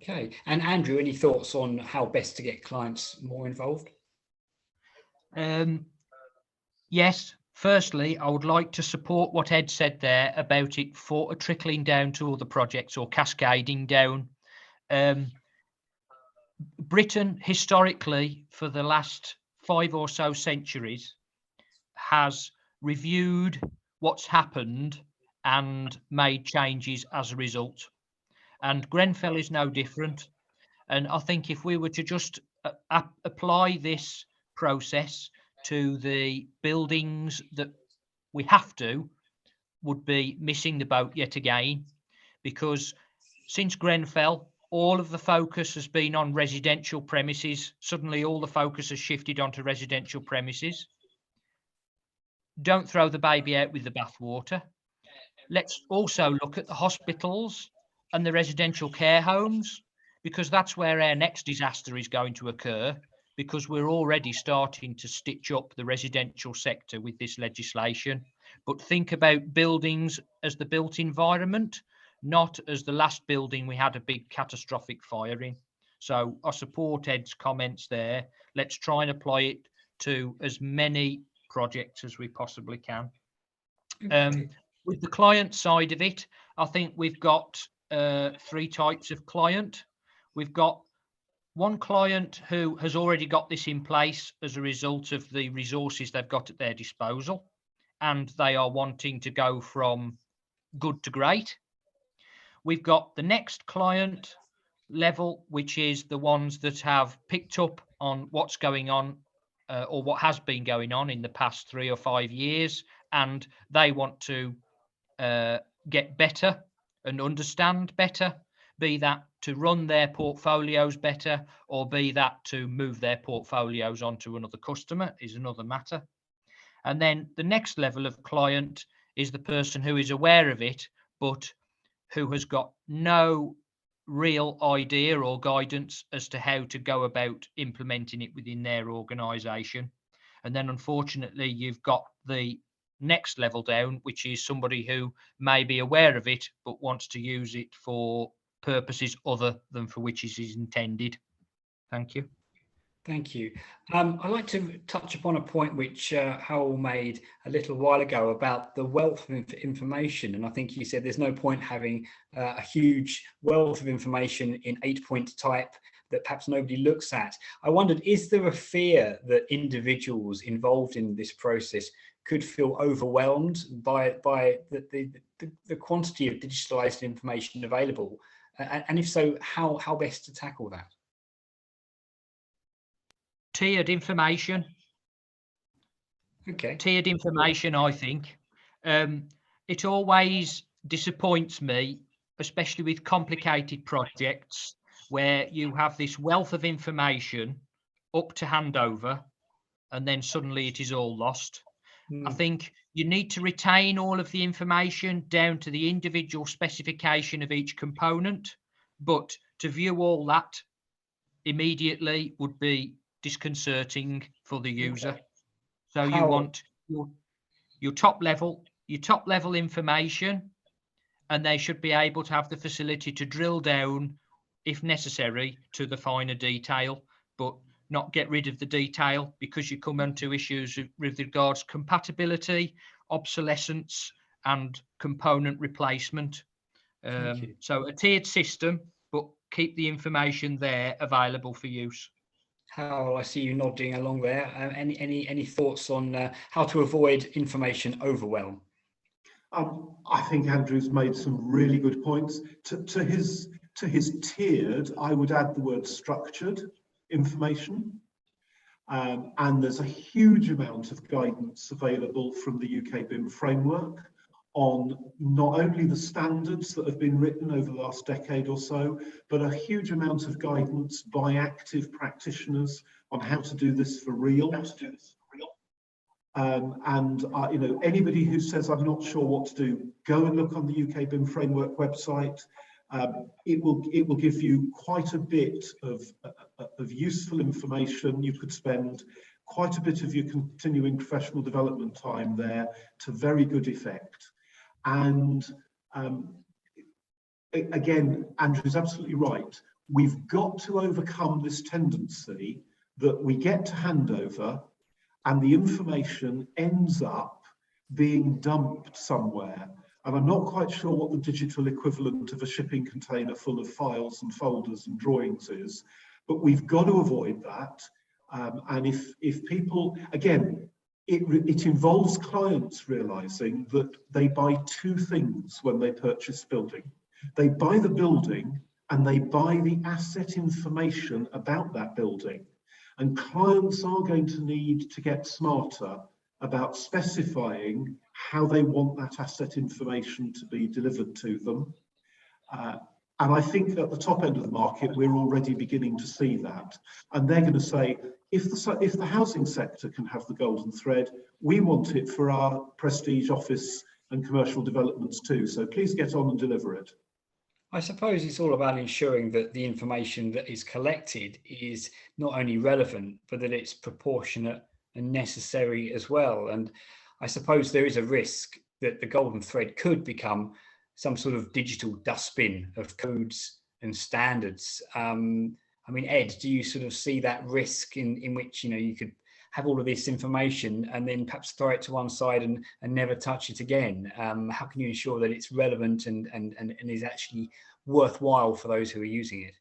Okay, and Andrew, any thoughts on how best to get clients more involved? Yes, firstly, I would like to support what Ed said there about it for trickling down to other projects or cascading down. Britain, historically, for the last 5 or so centuries, has reviewed what's happened and made changes as a result. And Grenfell is no different. And I think if we were to just apply this process to the buildings that we have to, would be missing the boat yet again, because since Grenfell, all of the focus has been on residential premises. Suddenly all the focus has shifted onto residential premises. Don't throw the baby out with the bathwater. Let's also look at the hospitals and the residential care homes, because that's where our next disaster is going to occur, because we're already starting to stitch up the residential sector with this legislation. But think about buildings as the built environment, not as the last building we had a big catastrophic fire in. So I support Ed's comments there. Let's try and apply it to as many projects as we possibly can. With the client side of it, I think we've got 3 types of client. We've got one client who has already got this in place as a result of the resources they've got at their disposal, and they are wanting to go from good to great. We've got the next client level, which is the ones that have picked up on what's going on or what has been going on in the past 3 or 5 years, and they want to get better and understand better, be that to run their portfolios better, or be that to move their portfolios onto another customer is another matter. And then the next level of client is the person who is aware of it, but who has got no real idea or guidance as to how to go about implementing it within their organization. And then unfortunately, you've got the next level down, which is somebody who may be aware of it, but wants to use it for purposes other than for which it is intended. Thank you. Thank you. I'd like to touch upon a point which Howell made a little while ago about the wealth of information. And I think he said there's no point having a huge wealth of information in 8-point type that perhaps nobody looks at. I wondered, is there a fear that individuals involved in this process could feel overwhelmed by the quantity of digitalized information available? And if so, how best to tackle that? Tiered information. Okay. Tiered information, I think. It always disappoints me, especially with complicated projects, where you have this wealth of information up to handover, and then suddenly it is all lost. I think you need to retain all of the information down to the individual specification of each component, but to view all that immediately would be disconcerting for the user. Okay. So you want your top level information, and they should be able to have the facility to drill down, if necessary, to the finer detail, but not get rid of the detail, because you come onto issues with regards compatibility, obsolescence, and component replacement. So a tiered system, but keep the information there available for use. Hal, I see you nodding along there. Any thoughts on how to avoid information overwhelm? I think Andrew's made some really good points. To his tiered, I would add the word structured information. And there's a huge amount of guidance available from the UK BIM framework on not only the standards that have been written over the last decade or so, but a huge amount of guidance by active practitioners on how to do this for real. You know, anybody who says I'm not sure what to do, go and look on the UK BIM framework website. It will give you quite a bit of useful information. You could spend quite a bit of your continuing professional development time there to very good effect. And again, Andrew's absolutely right. We've got to overcome this tendency that we get to handover and the information ends up being dumped somewhere. And I'm not quite sure what the digital equivalent of a shipping container full of files and folders and drawings is, but we've got to avoid that. And if people, again, it involves clients realizing that they buy two things when they purchase building. They buy the building and they buy the asset information about that building. And clients are going to need to get smarter about specifying how they want that asset information to be delivered to them. And I think at the top end of the market, we're already beginning to see that. And they're going to say, if the housing sector can have the golden thread, we want it for our prestige office and commercial developments too. So please get on and deliver it. I suppose it's all about ensuring that the information that is collected is not only relevant, but that it's proportionate and necessary as well. And I suppose there is a risk that the golden thread could become some sort of digital dustbin of codes and standards. I mean, Ed, do you sort of see that risk in which, you know, you could have all of this information and then perhaps throw it to one side and never touch it again? How can you ensure that it's relevant and is actually worthwhile for those who are using it?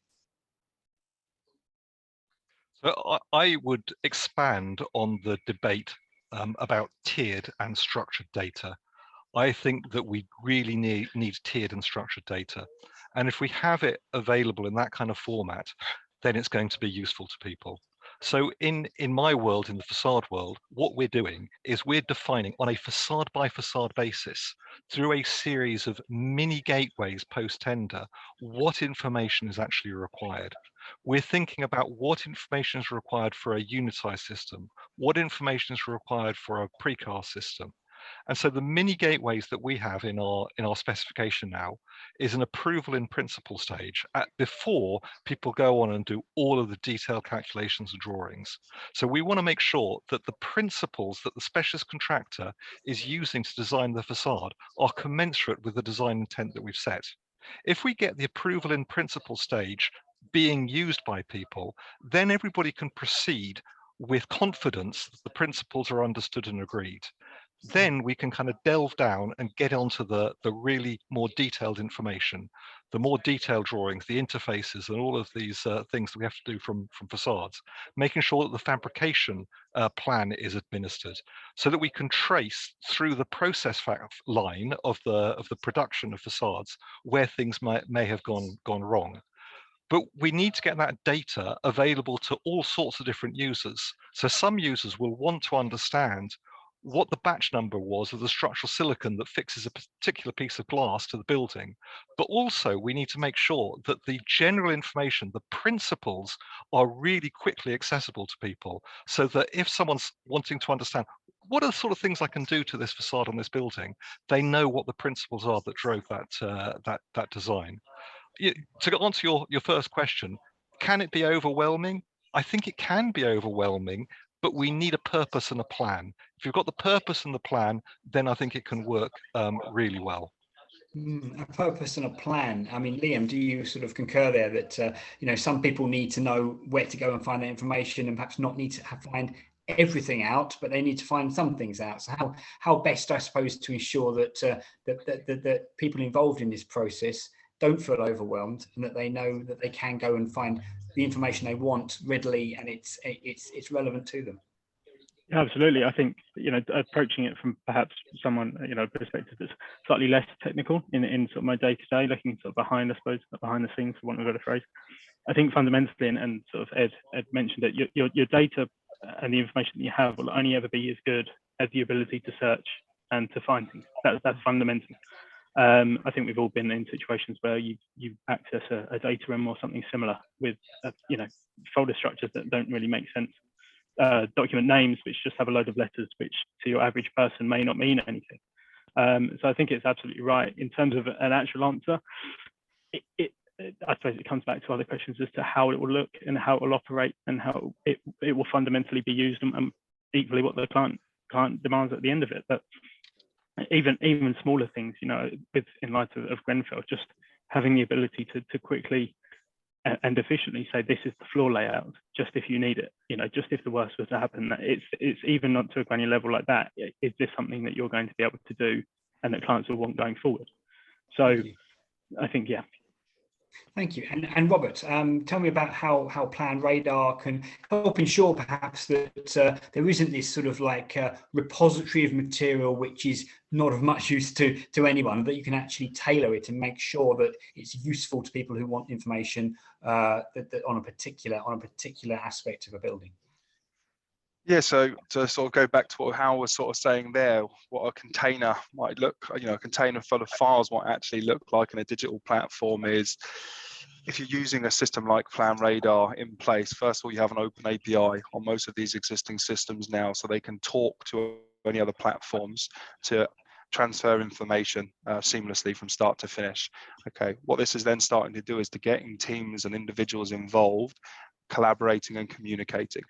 So I would expand on the debate about tiered and structured data. I think that we really need tiered and structured data. And if we have it available in that kind of format, then it's going to be useful to people. So in my world, in the facade world, what we're doing is we're defining on a facade by facade basis through a series of mini gateways post-tender what information is actually required. We're thinking about what information is required for a unitized system, what information is required for a precast system. And so the mini gateways that we have in our specification now is an approval in principle stage before people go on and do all of the detailed calculations and drawings. So we want to make sure that the principles that the specialist contractor is using to design the facade are commensurate with the design intent that we've set. If we get the approval in principle stage being used by people, then everybody can proceed with confidence that the principles are understood and agreed. Then we can kind of delve down and get onto the really more detailed information, the more detailed drawings, the interfaces, and all of these things that we have to do from facades, making sure that the fabrication plan is administered so that we can trace through the process line of the production of facades where things may have gone wrong. But we need to get that data available to all sorts of different users. So some users will want to understand what the batch number was of the structural silicon that fixes a particular piece of glass to the building. But also we need to make sure that the general information, the principles, are really quickly accessible to people, so that if someone's wanting to understand what are the sort of things I can do to this facade on this building, they know what the principles are that drove that design. To answer your first question, can it be overwhelming? I think it can be overwhelming, but we need a purpose and a plan. If you've got the purpose and the plan, then I think it can work really well. A purpose and a plan. I mean, Liam, do you sort of concur there that some people need to know where to go and find that information, and perhaps not need to find everything out, but they need to find some things out? So how best, I suppose, to ensure that that people involved in this process don't feel overwhelmed, and that they know that they can go and find the information they want readily, and it's relevant to them. Absolutely. I think, approaching it from perhaps someone, perspective that's slightly less technical in sort of my day-to-day, looking sort of behind, I suppose, behind the scenes, for want of a better phrase. I think fundamentally, and sort of Ed mentioned it, your data and the information that you have will only ever be as good as the ability to search and to find things. That's fundamental. I think we've all been in situations where you access a data room or something similar with, folder structures that don't really make sense. Document names which just have a load of letters which to your average person may not mean anything. So I think it's absolutely right. In terms of an actual answer, I suppose it comes back to other questions as to how it will look and how it will operate and how it will fundamentally be used, and equally what the client demands at the end of it. But even smaller things, in light of Grenfell, just having the ability to quickly and efficiently say, this is the floor layout, just if you need it, just if the worst was to happen. It's even not to a granular level like that. Is this something that you're going to be able to do and that clients will want going forward? So I think, yeah. Thank you. And Robert, tell me about how PlanRadar can help ensure perhaps that there isn't this sort of like repository of material which is not of much use to anyone, that you can actually tailor it and make sure that it's useful to people who want information that on a particular aspect of a building. Yeah, so to sort of go back to what Hal was sort of saying there, what a container might look, a container full of files might actually look like in a digital platform is, if you're using a system like PlanRadar in place, first of all, you have an open API on most of these existing systems now, so they can talk to any other platforms to transfer information seamlessly from start to finish. Okay, what this is then starting to do is to getting teams and individuals involved, collaborating and communicating.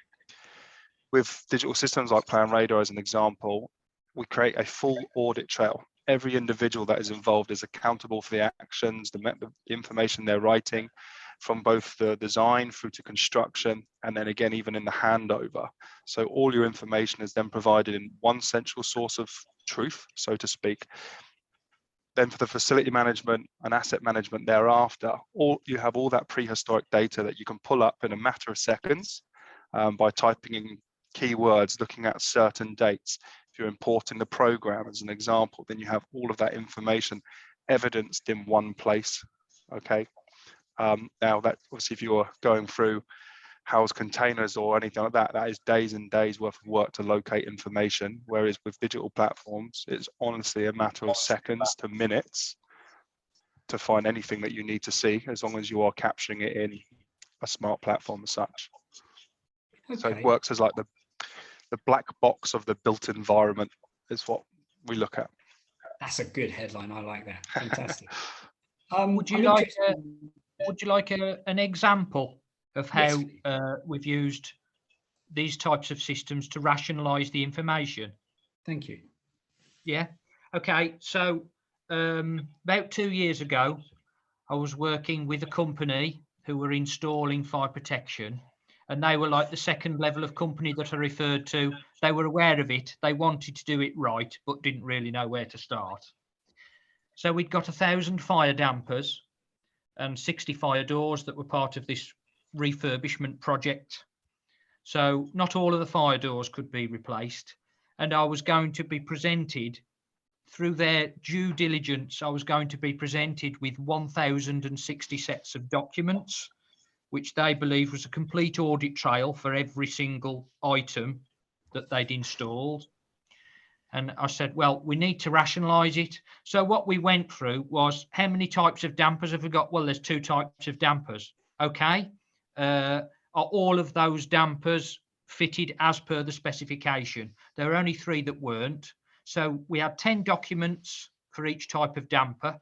With digital systems like PlanRadar as an example, we create a full audit trail. Every individual that is involved is accountable for the actions, the information they're writing, from both the design through to construction, and then again, even in the handover. So all your information is then provided in one central source of truth, so to speak. Then for the facility management and asset management thereafter, you have all that prehistoric data that you can pull up in a matter of seconds by typing in keywords, looking at certain dates. If you're importing the program as an example, then you have all of that information evidenced in one place. Okay. Now that obviously, if you're going through house containers or anything like that, that is days and days worth of work to locate information. Whereas with digital platforms, it's honestly a matter of seconds to minutes to find anything that you need to see, as long as you are capturing it in a smart platform as such. Okay. So it works as like the black box of the built environment is what we look at. That's a good headline. I like that. Fantastic. Would you like an example of how we've used these types of systems to rationalize the information? Thank you. Yeah. Okay. So about 2 years ago, I was working with a company who were installing fire protection. And they were like the second level of company that I referred to. They were aware of it. They wanted to do it right, but didn't really know where to start. So we'd got 1,000 fire dampers and 60 fire doors that were part of this refurbishment project. So not all of the fire doors could be replaced. And I was going to be presented through their due diligence. I was going to be presented with 1,060 sets of documents, which they believed was a complete audit trail for every single item that they'd installed. And I said, well, we need to rationalize it. So what we went through was, how many types of dampers have we got? Well, there's 2 types of dampers. Okay. Are all of those dampers fitted as per the specification? There were only 3 that weren't. So we had 10 documents for each type of damper.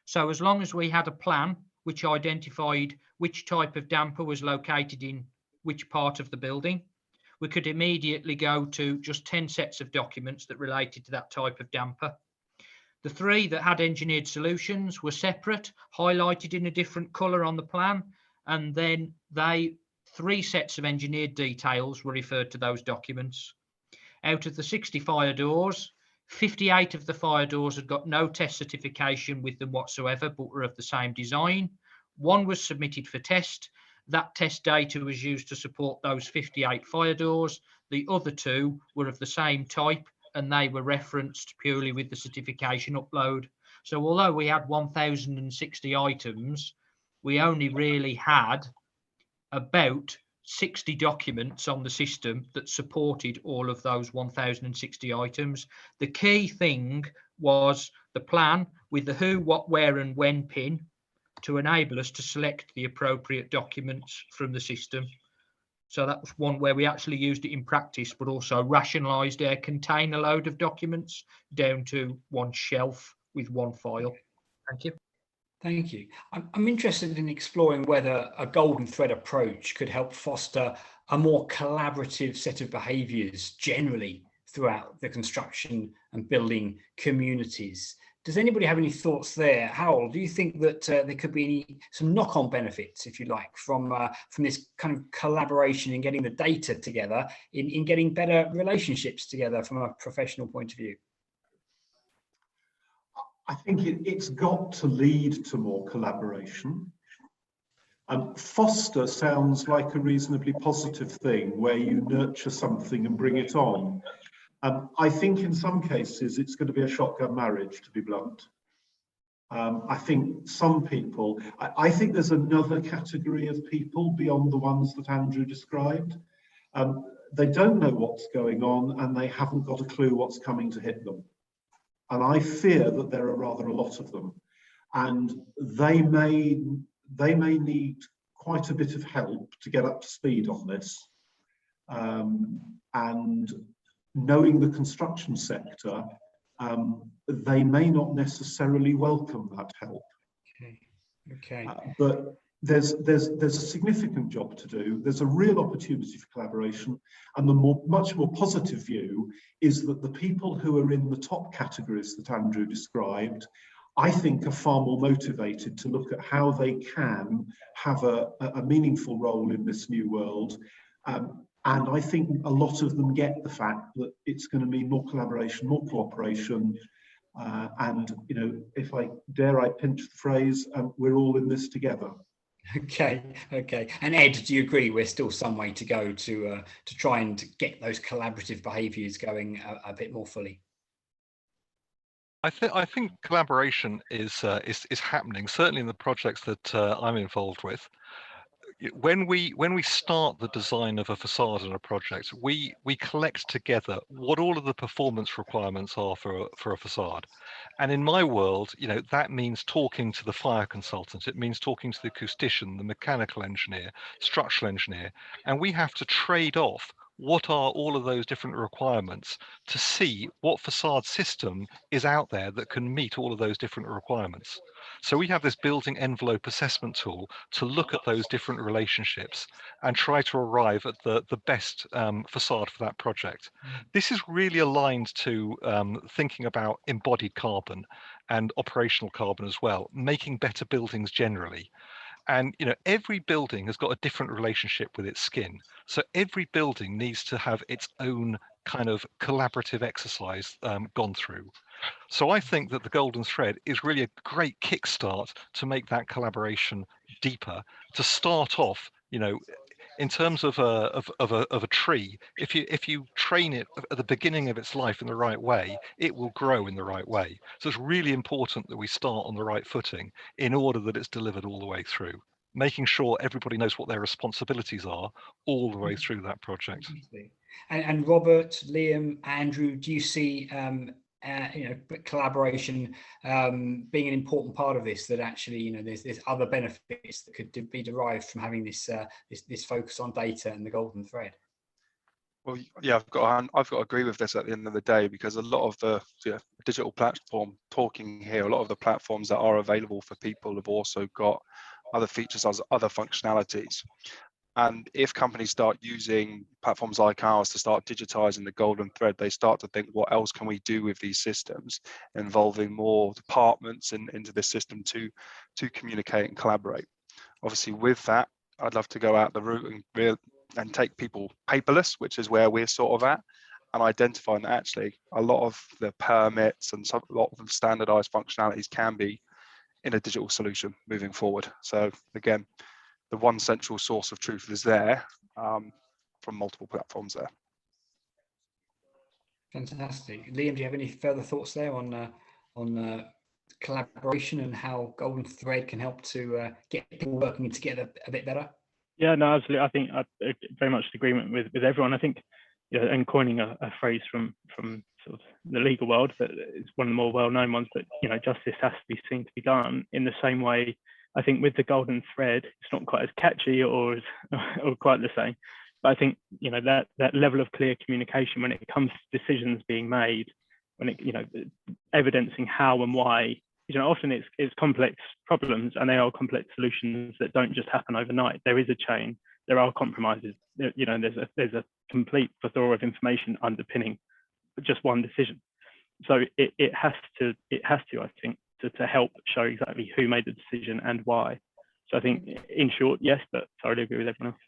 So as long as we had a plan which identified which type of damper was located in which part of the building. We could immediately go to just 10 sets of documents that related to that type of damper. The 3 that had engineered solutions were separate, highlighted in a different colour on the plan, and then 3 sets of engineered details were referred to those documents. Out of the 60 fire doors, 58 of the fire doors had got no test certification with them whatsoever, but were of the same design. 1 was submitted for test. That test data was used to support those 58 fire doors. The other 2 were of the same type, and they were referenced purely with the certification upload. So although we had 1,060 items, we only really had about 60 documents on the system that supported all of those 1,060 items. The key thing was the plan with the who, what, where, and when pin to enable us to select the appropriate documents from the system. So that was one where we actually used it in practice, but also rationalized our container load of documents down to 1 shelf with 1 file. Thank you. Thank you. I'm interested in exploring whether a golden thread approach could help foster a more collaborative set of behaviours generally throughout the construction and building communities. Does anybody have any thoughts there? Harold, do you think that there could be some knock-on benefits, if you like, from this kind of collaboration in getting the data together, in getting better relationships together from a professional point of view? I think it's got to lead to more collaboration. Foster sounds like a reasonably positive thing where you nurture something and bring it on. I think in some cases it's going to be a shotgun marriage, to be blunt. I think some people, I think there's another category of people beyond the ones that Andrew described. They don't know what's going on and they haven't got a clue what's coming to hit them. And I fear that there are rather a lot of them. And they may need quite a bit of help to get up to speed on this. And knowing the construction sector, they may not necessarily welcome that help. Okay. But there's a significant job to do. There's a real opportunity for collaboration, and the much more positive view is that the people who are in the top categories that Andrew described, I think, are far more motivated to look at how they can have a meaningful role in this new world. And I think a lot of them get the fact that it's going to mean more collaboration, more cooperation, and, you know, if I dare, I pinch the phrase, we're all in this together. Okay. And Ed, do you agree we're still some way to go to try and get those collaborative behaviours going a bit more fully? I think collaboration is happening, certainly in the projects that I'm involved with. When we start the design of a facade in a project, we collect together what all of the performance requirements are for a facade. And in my world, you know, that means talking to the fire consultant, it means talking to the acoustician, the mechanical engineer, structural engineer, and we have to trade off what are all of those different requirements to see what facade system is out there that can meet all of those different requirements. So we have this building envelope assessment tool to look at those different relationships and try to arrive at the best facade for that project. This is really aligned to thinking about embodied carbon and operational carbon as well, making better buildings generally. And, you know, every building has got a different relationship with its skin. So every building needs to have its own kind of collaborative exercise gone through. So I think that the golden thread is really a great kickstart to make that collaboration deeper, to start off, you know, in terms of a tree, if you train it at the beginning of its life in the right way, it will grow in the right way. So it's really important that we start on the right footing in order that it's delivered all the way through, making sure everybody knows what their responsibilities are all the way through that project. And Robert, Liam, Andrew, do you see you know, collaboration being an important part of this, that actually, you know, there's other benefits that could be derived from having this this focus on data and the golden thread? Well, yeah, I've got to agree with this at the end of the day, because a lot of the digital platform talking here, a lot of the platforms that are available for people have also got other features as other functionalities. And if companies start using platforms like ours to start digitizing the golden thread, they start to think, what else can we do with these systems, involving more departments into this system to communicate and collaborate. Obviously, with that, I'd love to go out the route and take people paperless, which is where we're sort of at, and identifying that actually a lot of the permits and a lot of the standardized functionalities can be in a digital solution moving forward. So again, the one central source of truth is there from multiple platforms there. Fantastic. Liam, do you have any further thoughts there on collaboration and how Golden Thread can help to get people working together a bit better? Yeah, no, absolutely. I think I very much in agreement with everyone. I think, and coining a phrase from sort of the legal world, that it's one of the more well-known ones, but justice has to be seen to be done. In the same way, I think with the golden thread, it's not quite as catchy or quite the same. But I think that level of clear communication when it comes to decisions being made, when it evidencing how and why. Often it's complex problems, and they are complex solutions that don't just happen overnight. There is a chain. There are compromises. There's a complete plethora of information underpinning just one decision. So it has to, I think, to help show exactly who made the decision and why. So I think, in short, yes, but thoroughly agree with everyone else.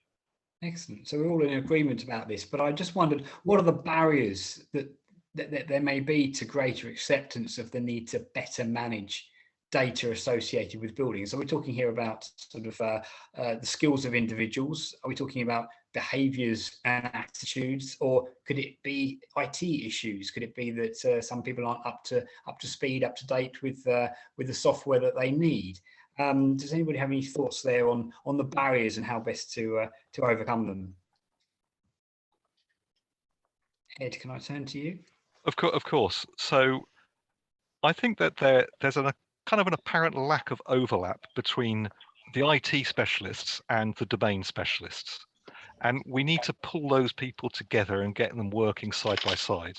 Excellent. So we're all in agreement about this, but I just wondered, what are the barriers that there may be to greater acceptance of the need to better manage data associated with buildings? So we're talking here about sort of the skills of individuals. Are we talking about behaviours and attitudes, or could it be IT issues? Could it be that some people aren't up to speed, up to date with the software that they need? Does anybody have any thoughts there on the barriers and how best to overcome them? Ed, can I turn to you? Of course. So I think that there's a kind of an apparent lack of overlap between the IT specialists and the domain specialists. And we need to pull those people together and get them working side by side.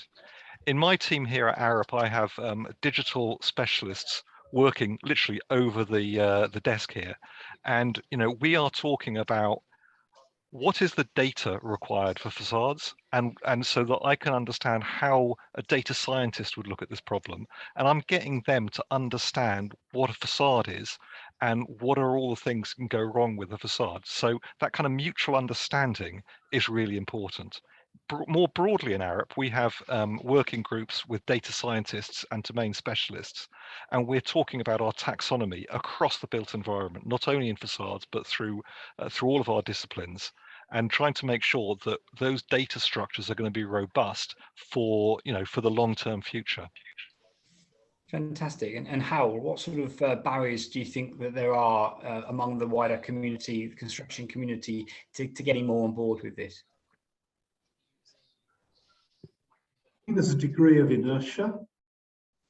In my team here at Arup, I have digital specialists working literally over the desk here. And we are talking about what is the data required for facades, and so that I can understand how a data scientist would look at this problem, and I'm getting them to understand what a facade is and what are all the things that can go wrong with the facade. So that kind of mutual understanding is really important. More broadly in Arup, we have working groups with data scientists and domain specialists, and we're talking about our taxonomy across the built environment, not only in facades, but through all of our disciplines, and trying to make sure that those data structures are going to be robust for the long-term future. Fantastic. And Howell, what sort of barriers do you think that there are among the wider community, the construction community, to getting more on board with this? I think there's a degree of inertia.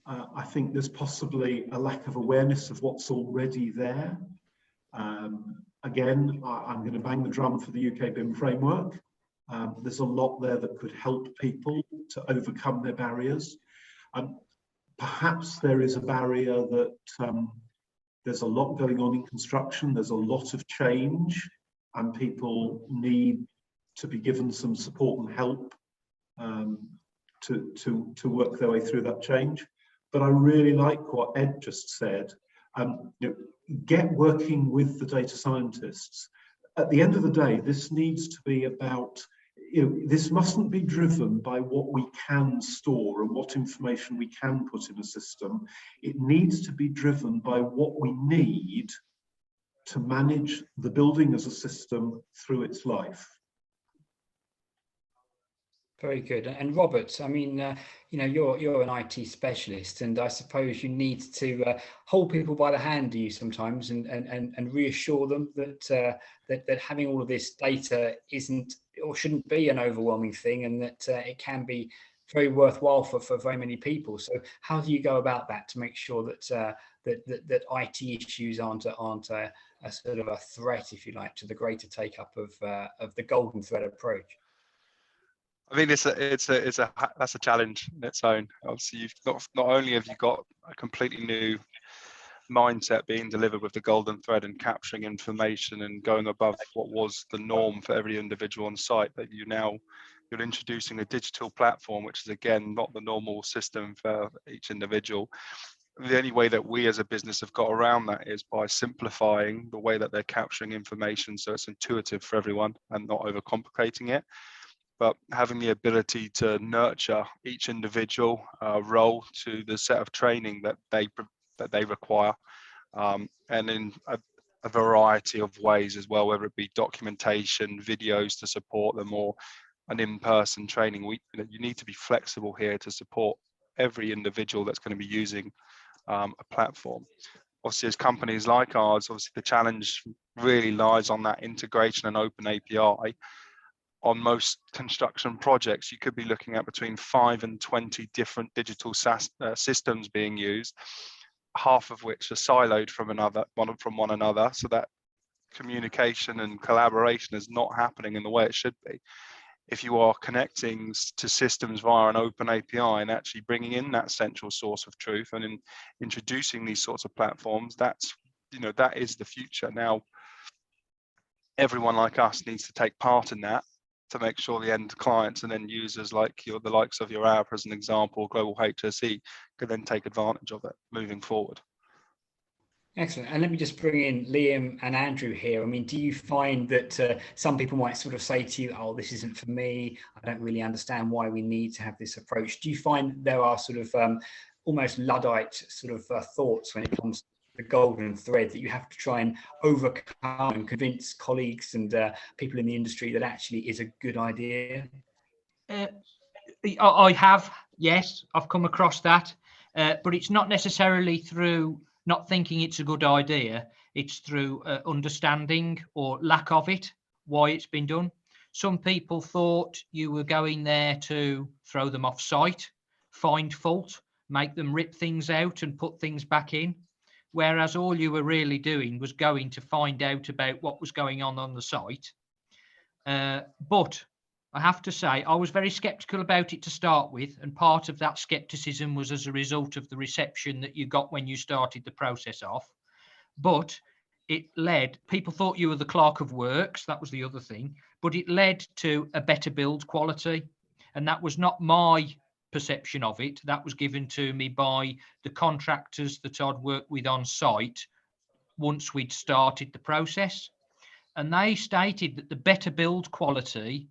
I think there's possibly a lack of awareness of what's already there. Again, I'm going to bang the drum for the UK BIM framework. There's a lot there that could help people to overcome their barriers. Perhaps there is a barrier that there's a lot going on in construction. There's a lot of change, and people need to be given some support and help to work their way through that change. But I really like what Ed just said. Get working with the data scientists. At the end of the day, this needs to be about, this mustn't be driven by what we can store and what information we can put in a system. It needs to be driven by what we need to manage the building as a system through its life. Very good. And Robert, I mean, you're an IT specialist, and I suppose you need to hold people by the hand, do you sometimes, and reassure them that that having all of this data isn't or shouldn't be an overwhelming thing, and that it can be very worthwhile for very many people. So how do you go about that to make sure that that IT issues aren't a sort of a threat, if you like, to the greater take up of the golden thread approach? I mean, that's a challenge in its own. Obviously, you've not only have you got a completely new mindset being delivered with the golden thread and capturing information and going above what was the norm for every individual on site, but you're introducing a digital platform, which is again not the normal system for each individual. The only way that we as a business have got around that is by simplifying the way that they're capturing information so it's intuitive for everyone and not overcomplicating it, but having the ability to nurture each individual role to the set of training that they require, and in a variety of ways as well, whether it be documentation, videos to support them, or an in-person training. You need to be flexible here to support every individual that's going to be using a platform. Obviously, as companies like ours, obviously the challenge really lies on that integration and open API. On most construction projects, you could be looking at between 5 and 20 different digital systems being used, half of which are siloed from one another, so that communication and collaboration is not happening in the way it should be. If you are connecting to systems via an open API and actually bringing in that central source of truth and in introducing these sorts of platforms, that is the future. Now, everyone like us needs to take part in that to make sure the end clients and end users, like the likes of your Arab, as an example, Global HSE, can then take advantage of it moving forward. Excellent. And let me just bring in Liam and Andrew here. I mean, do you find that some people might sort of say to you, oh, this isn't for me, I don't really understand why we need to have this approach? Do you find there are sort of almost Luddite sort of thoughts when it comes to the golden thread that you have to try and overcome and convince colleagues and people in the industry that actually is a good idea? I have, yes, I've come across that, but it's not necessarily through not thinking it's a good idea. It's through understanding or lack of it, why it's been done. Some people thought you were going there to throw them off site, find fault, make them rip things out and put things back in. Whereas all you were really doing was going to find out about what was going on the site. But I have to say, I was very skeptical about it to start with, and part of that skepticism was as a result of the reception that you got when you started the process off. But it led, people thought you were the clerk of works, that was the other thing, but it led to a better build quality. And that was not my perception of it. That was given to me by the contractors that I'd worked with on site once we'd started the process. And they stated that the better build quality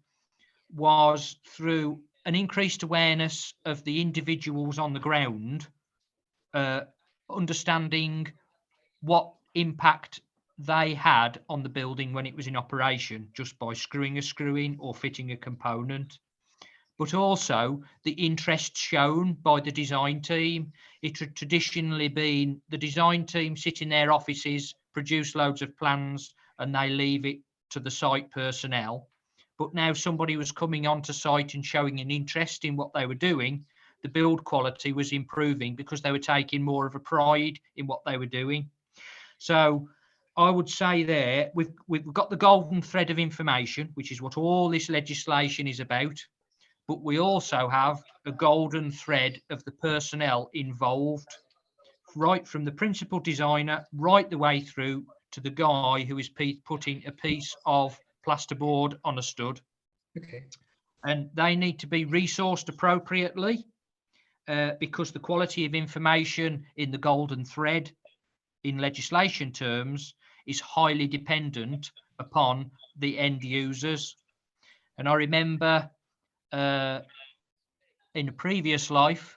was through an increased awareness of the individuals on the ground, understanding what impact they had on the building when it was in operation, just by screwing a screw in or fitting a component. But also the interest shown by the design team. It had traditionally been the design team sit in their offices, produce loads of plans, and they leave it to the site personnel. But now somebody was coming onto site and showing an interest in what they were doing. The build quality was improving because they were taking more of a pride in what they were doing. So I would say there, we've got the golden thread of information, which is what all this legislation is about. But we also have a golden thread of the personnel involved, right from the principal designer, right the way through to the guy who is putting a piece of plasterboard on a stud. Okay. And they need to be resourced appropriately because the quality of information in the golden thread in legislation terms is highly dependent upon the end users. And I remember in a previous life,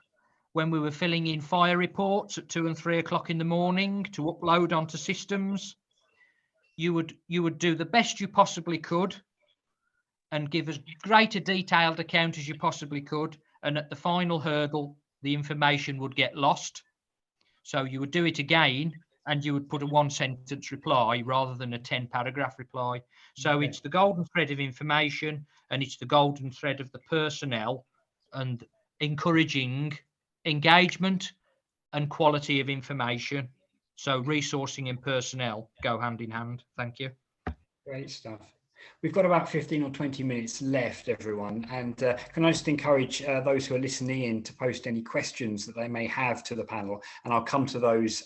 when we were filling in fire reports at 2 and 3 o'clock in the morning to upload onto systems, you would do the best you possibly could and give as great a detailed account as you possibly could. And at the final hurdle, the information would get lost. So you would do it again and you would put a 1-sentence reply rather than a 10-paragraph reply. So okay. It's the golden thread of information and it's the golden thread of the personnel, and encouraging engagement and quality of information. So resourcing and personnel go hand in hand. Thank you. Great stuff. We've got about 15 or 20 minutes left, everyone. And can I just encourage those who are listening in to post any questions that they may have to the panel? And I'll come to those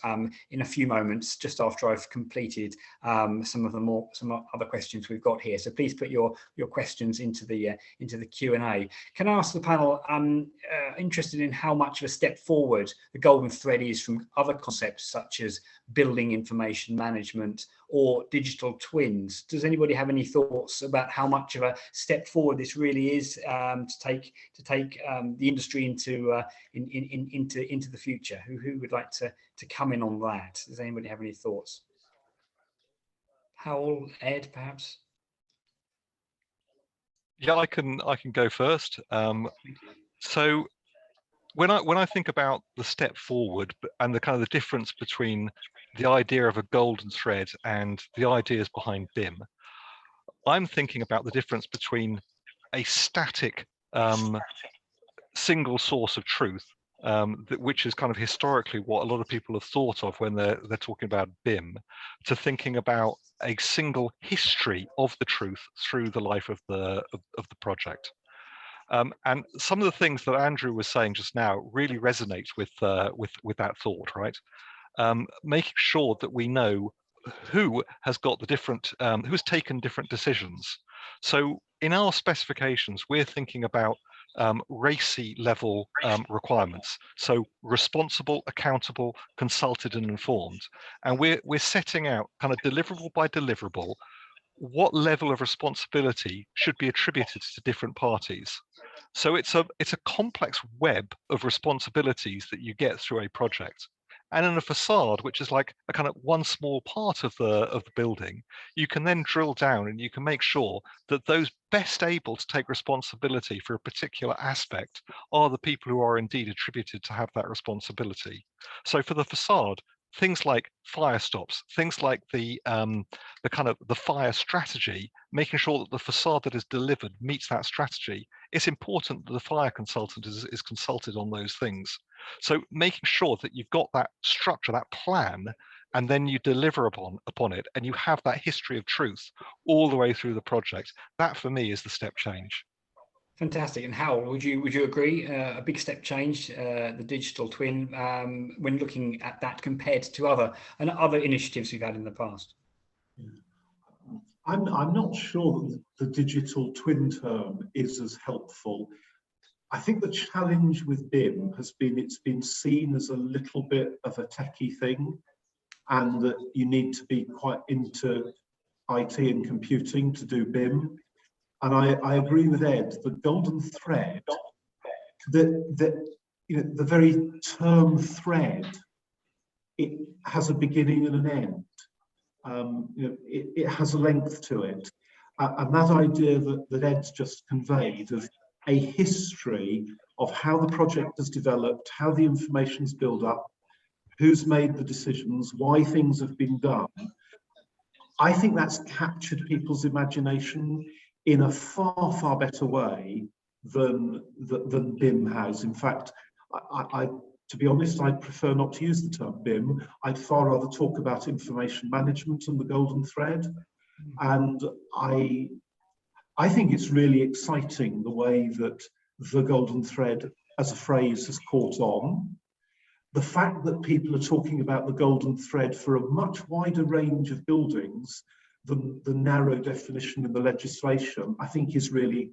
in a few moments, just after I've completed some other questions we've got here. So please put your questions into the Q&A. Can I ask the panel, interested in how much of a step forward the golden thread is from other concepts such as building information management or digital twins? Does anybody have any thoughts about how much of a step forward this really is to take the industry into the future? Who would like to come in on that? Does anybody have any thoughts? Howell, Ed, perhaps? Yeah, I can go first. So when I think about the step forward and the kind of the difference between the idea of a golden thread and the ideas behind BIM, I'm thinking about the difference between a static single source of truth, which is kind of historically what a lot of people have thought of when they're talking about BIM, to thinking about a single history of the truth through the life of the project. And some of the things that Andrew was saying just now really resonate with that thought, right? Making sure that we know who has got the different, who has taken different decisions. So in our specifications, we're thinking about RACI level requirements. So responsible, accountable, consulted, and informed. And we're setting out kind of deliverable by deliverable what level of responsibility should be attributed to different parties. So it's a complex web of responsibilities that you get through a project. And in a facade, which is like a kind of one small part of the building, you can then drill down and you can make sure that those best able to take responsibility for a particular aspect are the people who are indeed attributed to have that responsibility. So for the facade, things like fire stops, things like the kind of the fire strategy, making sure that the facade that is delivered meets that strategy. It's important that the fire consultant is consulted on those things. So making sure that you've got that structure, that plan, and then you deliver upon it, and you have that history of truth all the way through the project. That for me is the step change. Fantastic. And Howell, would you agree? A big step change, the digital twin, when looking at that compared to other initiatives we've had in the past? I'm not sure that the digital twin term is as helpful. I think the challenge with BIM has been it's been seen as a little bit of a techie thing, and that you need to be quite into IT and computing to do BIM. And I agree with Ed, the golden thread, the very term thread, it has a beginning and an end. It has a length to it. And that idea that Ed's just conveyed of a history of how the project has developed, how the information's built up, who's made the decisions, why things have been done, I think that's captured people's imagination in a far, far better way than BIM has. In fact, to be honest, I'd prefer not to use the term BIM. I'd far rather talk about information management and the golden thread. And I think it's really exciting the way that the golden thread as a phrase has caught on. The fact that people are talking about the golden thread for a much wider range of buildings than the narrow definition in the legislation, I think is really,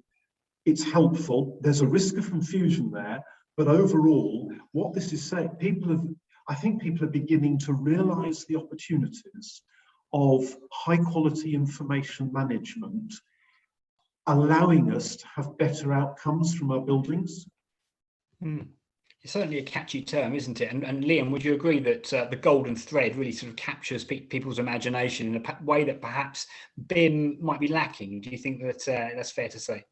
it's helpful. There's a risk of confusion there, but overall, what this is saying, I think people are beginning to realize the opportunities of high quality information management, allowing us to have better outcomes from our buildings. It's certainly a catchy term, isn't it? And Liam, would you agree that the golden thread really sort of captures people's imagination in a way that perhaps BIM might be lacking? Do you think that that's fair to say?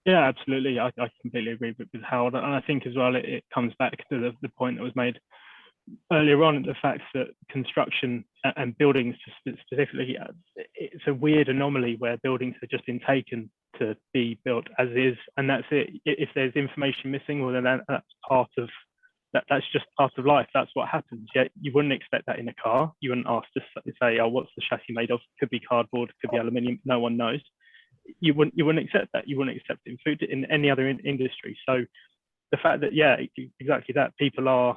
Yeah, absolutely. I completely agree with Howard. And I think as well, it comes back to the point that was made earlier on, the fact that construction and buildings specifically, it's a weird anomaly where buildings have just been taken to be built as is, and that's it. If there's information missing, well, then that's part of that's just part of life. That's what happens. Yeah, you wouldn't expect that in a car. You wouldn't ask to say, oh, what's the chassis made of? Could be cardboard, could be aluminium. No one knows. you wouldn't accept that. You wouldn't accept it in food, in any other industry. So the fact that, yeah, exactly that, people are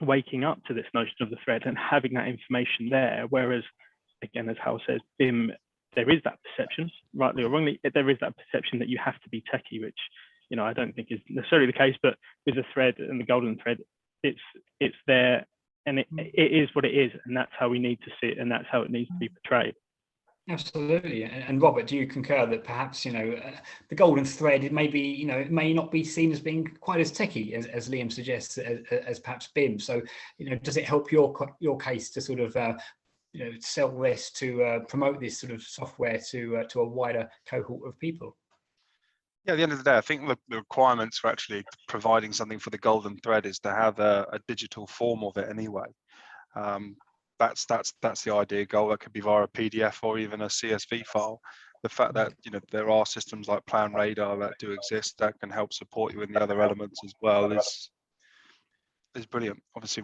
waking up to this notion of the thread and having that information there, whereas, again, as Hal says, BIM, there is that perception, rightly or wrongly, there is that perception that you have to be techie, which, you know, I don't think is necessarily the case, but with the thread and the golden thread, it's there, and it is what it is, and that's how we need to see it, and that's how it needs to be portrayed. Absolutely. And Robert, do you concur that perhaps, you know, the golden thread, it may be, you know, it may not be seen as being quite as techie as Liam suggests as perhaps BIM? So, you know, does it help your case to sort of, you know, sell this, to promote this sort of software to a wider cohort of people? Yeah, at the end of the day, I think the requirements for actually providing something for the golden thread is to have a digital form of it anyway. That's the ideal goal. That could be via a PDF or even a CSV file. The fact that, you know, there are systems like PlanRadar that do exist that can help support you in the other elements as well is brilliant. Obviously,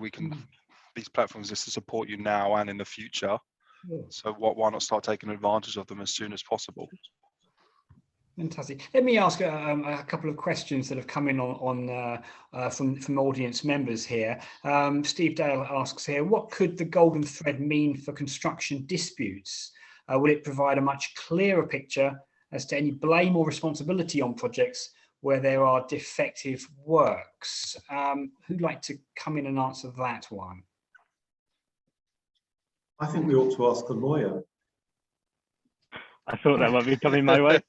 these platforms exist to support you now and in the future. So why not start taking advantage of them as soon as possible? Fantastic. Let me ask a couple of questions that have come in from audience members here. Steve Dale asks here, what could the golden thread mean for construction disputes? Will it provide a much clearer picture as to any blame or responsibility on projects where there are defective works? Who'd like to come in and answer that one? I think we ought to ask a lawyer. I thought that might be coming my way.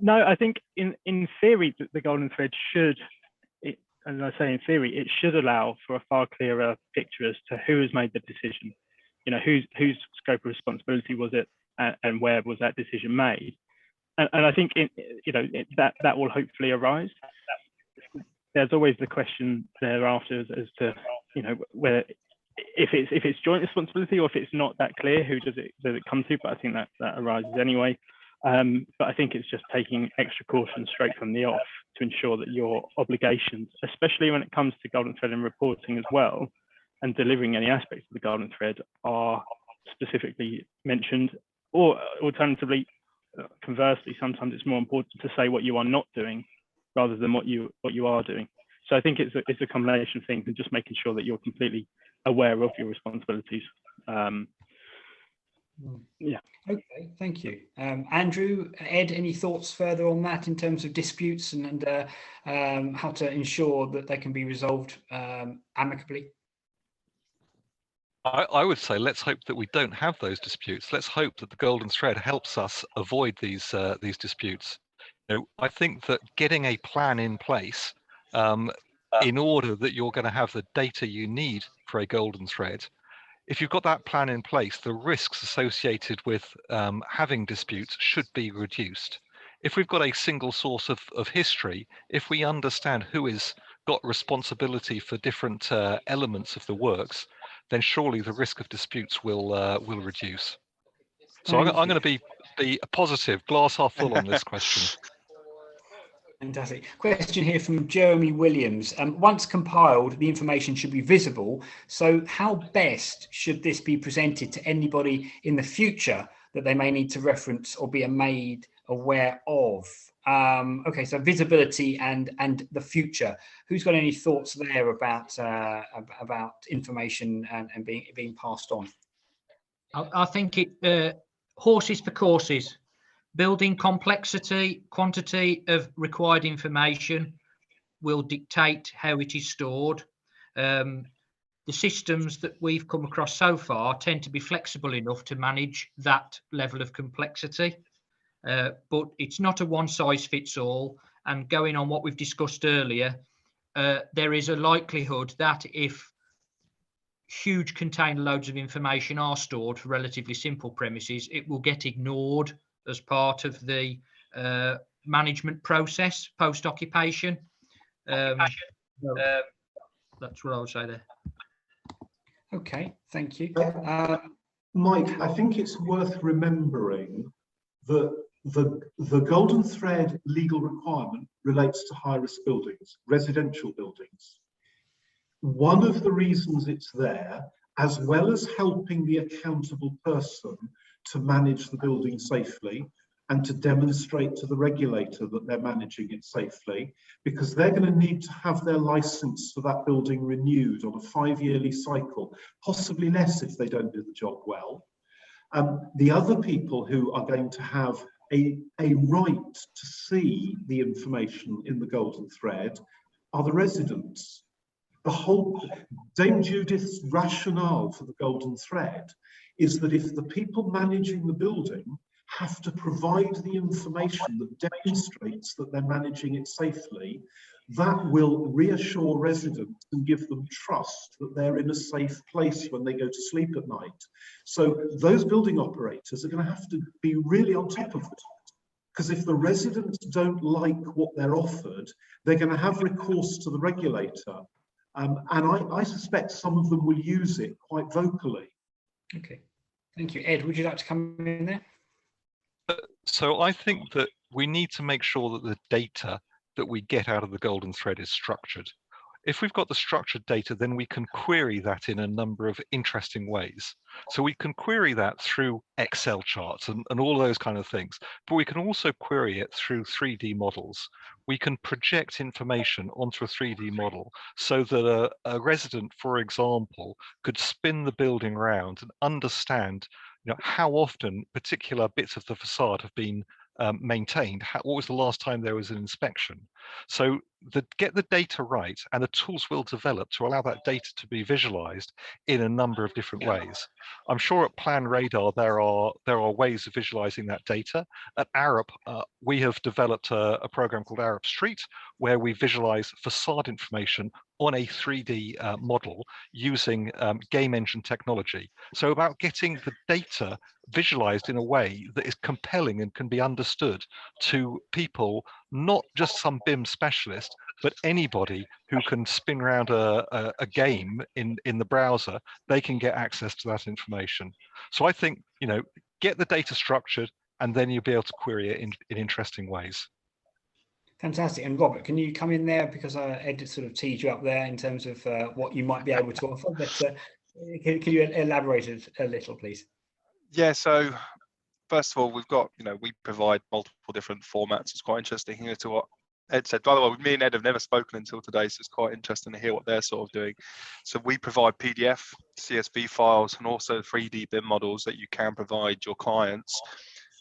No, I think in theory, the golden thread should, and I say in theory, it should allow for a far clearer picture as to who has made the decision. You know, whose scope of responsibility was it, and where was that decision made? And I think that will hopefully arise. There's always the question thereafter as to, you know, whether if it's joint responsibility or if it's not that clear, who does it come to? But I think that arises anyway. But I think it's just taking extra caution straight from the off to ensure that your obligations, especially when it comes to golden thread and reporting as well, and delivering any aspects of the golden thread, are specifically mentioned. Or alternatively, conversely, sometimes it's more important to say what you are not doing rather than what you are doing. So I think it's a combination of things, and just making sure that you're completely aware of your responsibilities. Yeah. Okay, thank you. Andrew, Ed, any thoughts further on that in terms of disputes and how to ensure that they can be resolved amicably? I would say let's hope that we don't have those disputes. Let's hope that the golden thread helps us avoid these disputes. You know, I think that getting a plan in place in order that you're going to have the data you need for a golden thread, if you've got that plan in place, the risks associated with having disputes should be reduced. If we've got a single source of history, if we understand who has got responsibility for different elements of the works, then surely the risk of disputes will reduce. So I'm going to be a positive, glass half full on this question. Fantastic. Question here from Jeremy Williams. Once compiled, the information should be visible. So how best should this be presented to anybody in the future that they may need to reference or be made aware of? Okay, so visibility and the future. Who's got any thoughts there about information and being passed on? I think it horses for courses. Building complexity, quantity of required information will dictate how it is stored. The systems that we've come across so far tend to be flexible enough to manage that level of complexity. But it's not a one size fits all. And going on what we've discussed earlier, there is a likelihood that if huge container loads of information are stored for relatively simple premises, it will get ignored as part of the management process post-occupation. That's what I would say there. Okay, thank you. Mike, I think it's worth remembering that the golden thread legal requirement relates to high-risk buildings, residential buildings. One of the reasons it's there, as well as helping the accountable person to manage the building safely, and to demonstrate to the regulator that they're managing it safely, because they're going to need to have their license for that building renewed on a 5-yearly cycle, possibly less if they don't do the job well. The other people who are going to have a right to see the information in the golden thread are the residents. The whole Dame Judith's rationale for the golden thread is that if the people managing the building have to provide the information that demonstrates that they're managing it safely, that will reassure residents and give them trust that they're in a safe place when they go to sleep at night. So those building operators are going to have to be really on top of it. Because if the residents don't like what they're offered, they're going to have recourse to the regulator. And I suspect some of them will use it quite vocally. Okay, thank you. Ed, would you like to come in there? So I think that we need to make sure that the data that we get out of the golden thread is structured. If we've got the structured data, then we can query that in a number of interesting ways. So we can query that through Excel charts and all those kind of things, but we can also query it through 3D models. We can project information onto a 3D model so that a resident, for example, could spin the building around and understand, how often particular bits of the facade have been maintained. What was the last time there was an inspection? So get the data right, and the tools will develop to allow that data to be visualized in a number of different ways. I'm sure at PlanRadar there are ways of visualizing that data. At Arup, we have developed a program called Arup Street, where we visualize facade information on a 3D model using game engine technology. So about getting the data visualized in a way that is compelling and can be understood to people, not just some BIM specialist, but anybody who can spin around a game in the browser, they can get access to that information. So I think, get the data structured, and then you'll be able to query it in interesting ways. Fantastic. And Robert, can you come in there, because Ed did sort of teed you up there in terms of what you might be able to offer, but can you elaborate a little, please? Yeah, so first of all, we've got, we provide multiple different formats. It's quite interesting here to what Ed said. By the way, me and Ed have never spoken until today, so it's quite interesting to hear what they're sort of doing. So we provide PDF, CSV files, and also 3D BIM models that you can provide your clients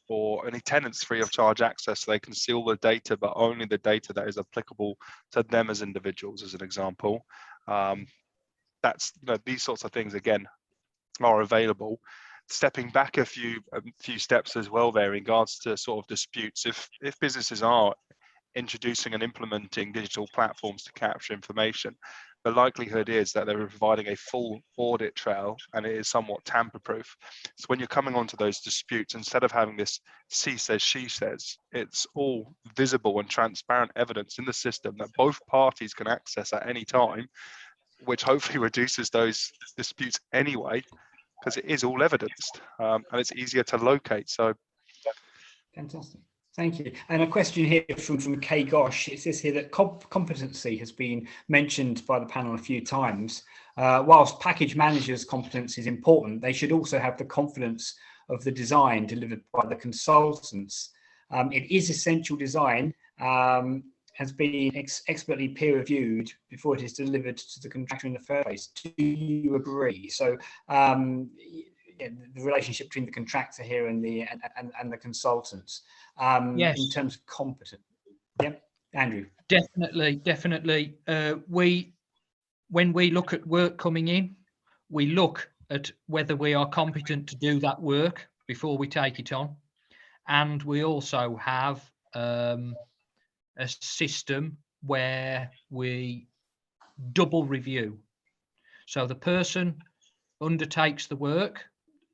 or any tenants free of charge access, so they can see all the data, but only the data that is applicable to them as individuals, as an example. That's, these sorts of things, again, are available. Stepping back a few steps as well there in regards to sort of disputes, if businesses are introducing and implementing digital platforms to capture information, the likelihood is that they're providing a full audit trail, and it is somewhat tamper-proof. So when you're coming onto those disputes, instead of having this she says, she says, it's all visible and transparent evidence in the system that both parties can access at any time, which hopefully reduces those disputes anyway, because it is all evidenced, and it's easier to locate. So fantastic, thank you. And a question here from Kay Gosh. It says here that competency has been mentioned by the panel a few times. Whilst package managers' competence is important, they should also have the confidence of the design delivered by the consultants. It is essential design has been expertly peer reviewed before it is delivered to the contractor in the first place. Do you agree? So the relationship between the contractor here and the consultants, yes, in terms of competence. Yep, Andrew. Definitely. When we look at work coming in, we look at whether we are competent to do that work before we take it on, and we also have a system where we double review. So the person undertakes the work,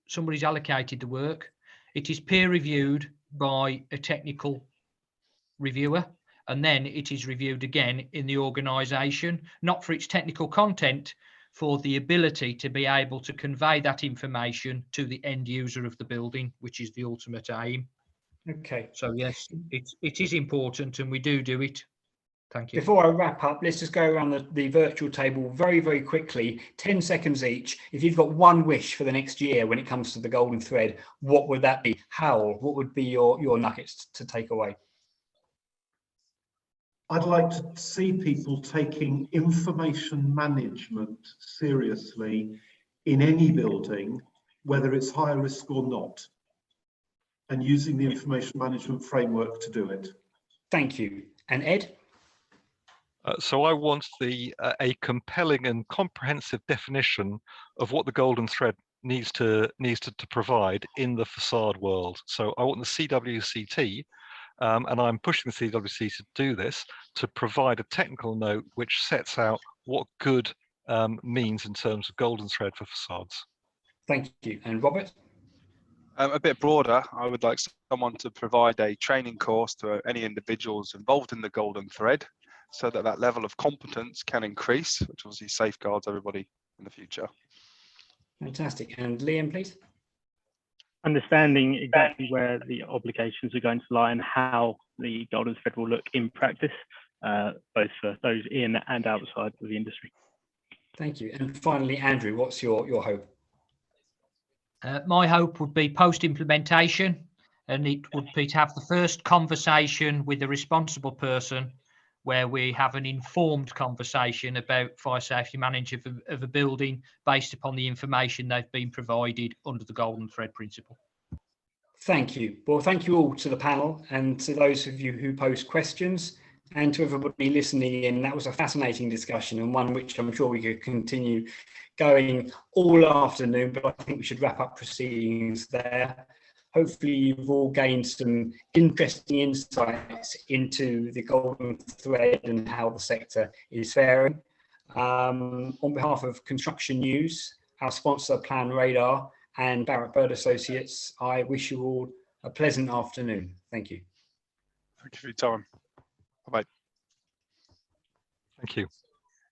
somebody's allocated the work, it is peer reviewed by a technical reviewer, and then it is reviewed again in the organisation, not for its technical content, for the ability to be able to convey that information to the end user of the building, which is the ultimate aim. Okay. So yes, it is important, and we do it. Thank you. Before I wrap up, let's just go around the virtual table very, very quickly, 10 seconds each. If you've got one wish for the next year when it comes to the golden thread, what would that be? Howell, what would be your nuggets to take away? I'd like to see people taking information management seriously in any building, whether it's high risk or not, and using the information management framework to do it. Thank you. And Ed? So I want a compelling and comprehensive definition of what the golden thread needs to provide in the facade world. So I want the CWCT, and I'm pushing the CWC to do this, to provide a technical note which sets out what good means in terms of golden thread for facades. Thank you. And Robert? A bit broader, I would like someone to provide a training course to any individuals involved in the golden thread, so that that level of competence can increase, which obviously safeguards everybody in the future. Fantastic. And Liam, please. Understanding exactly where the obligations are going to lie and how the golden thread will look in practice, both for those in and outside of the industry. Thank you. And finally, Andrew, what's your hope? My hope would be post-implementation, and it would be to have the first conversation with the responsible person where we have an informed conversation about fire safety management of a building based upon the information they've been provided under the golden thread principle. Thank you. Well, thank you all to the panel and to those of you who posed questions, and to everybody listening in. That was a fascinating discussion, and one which I'm sure we could continue going all afternoon, but I think we should wrap up proceedings there. Hopefully you've all gained some interesting insights into the golden thread and how the sector is faring. On behalf of Construction News, our sponsor PlanRadar and Barrett Bird Associates, I wish you all a pleasant afternoon. Thank you. Thank you for your time. Bye-bye. Thank you.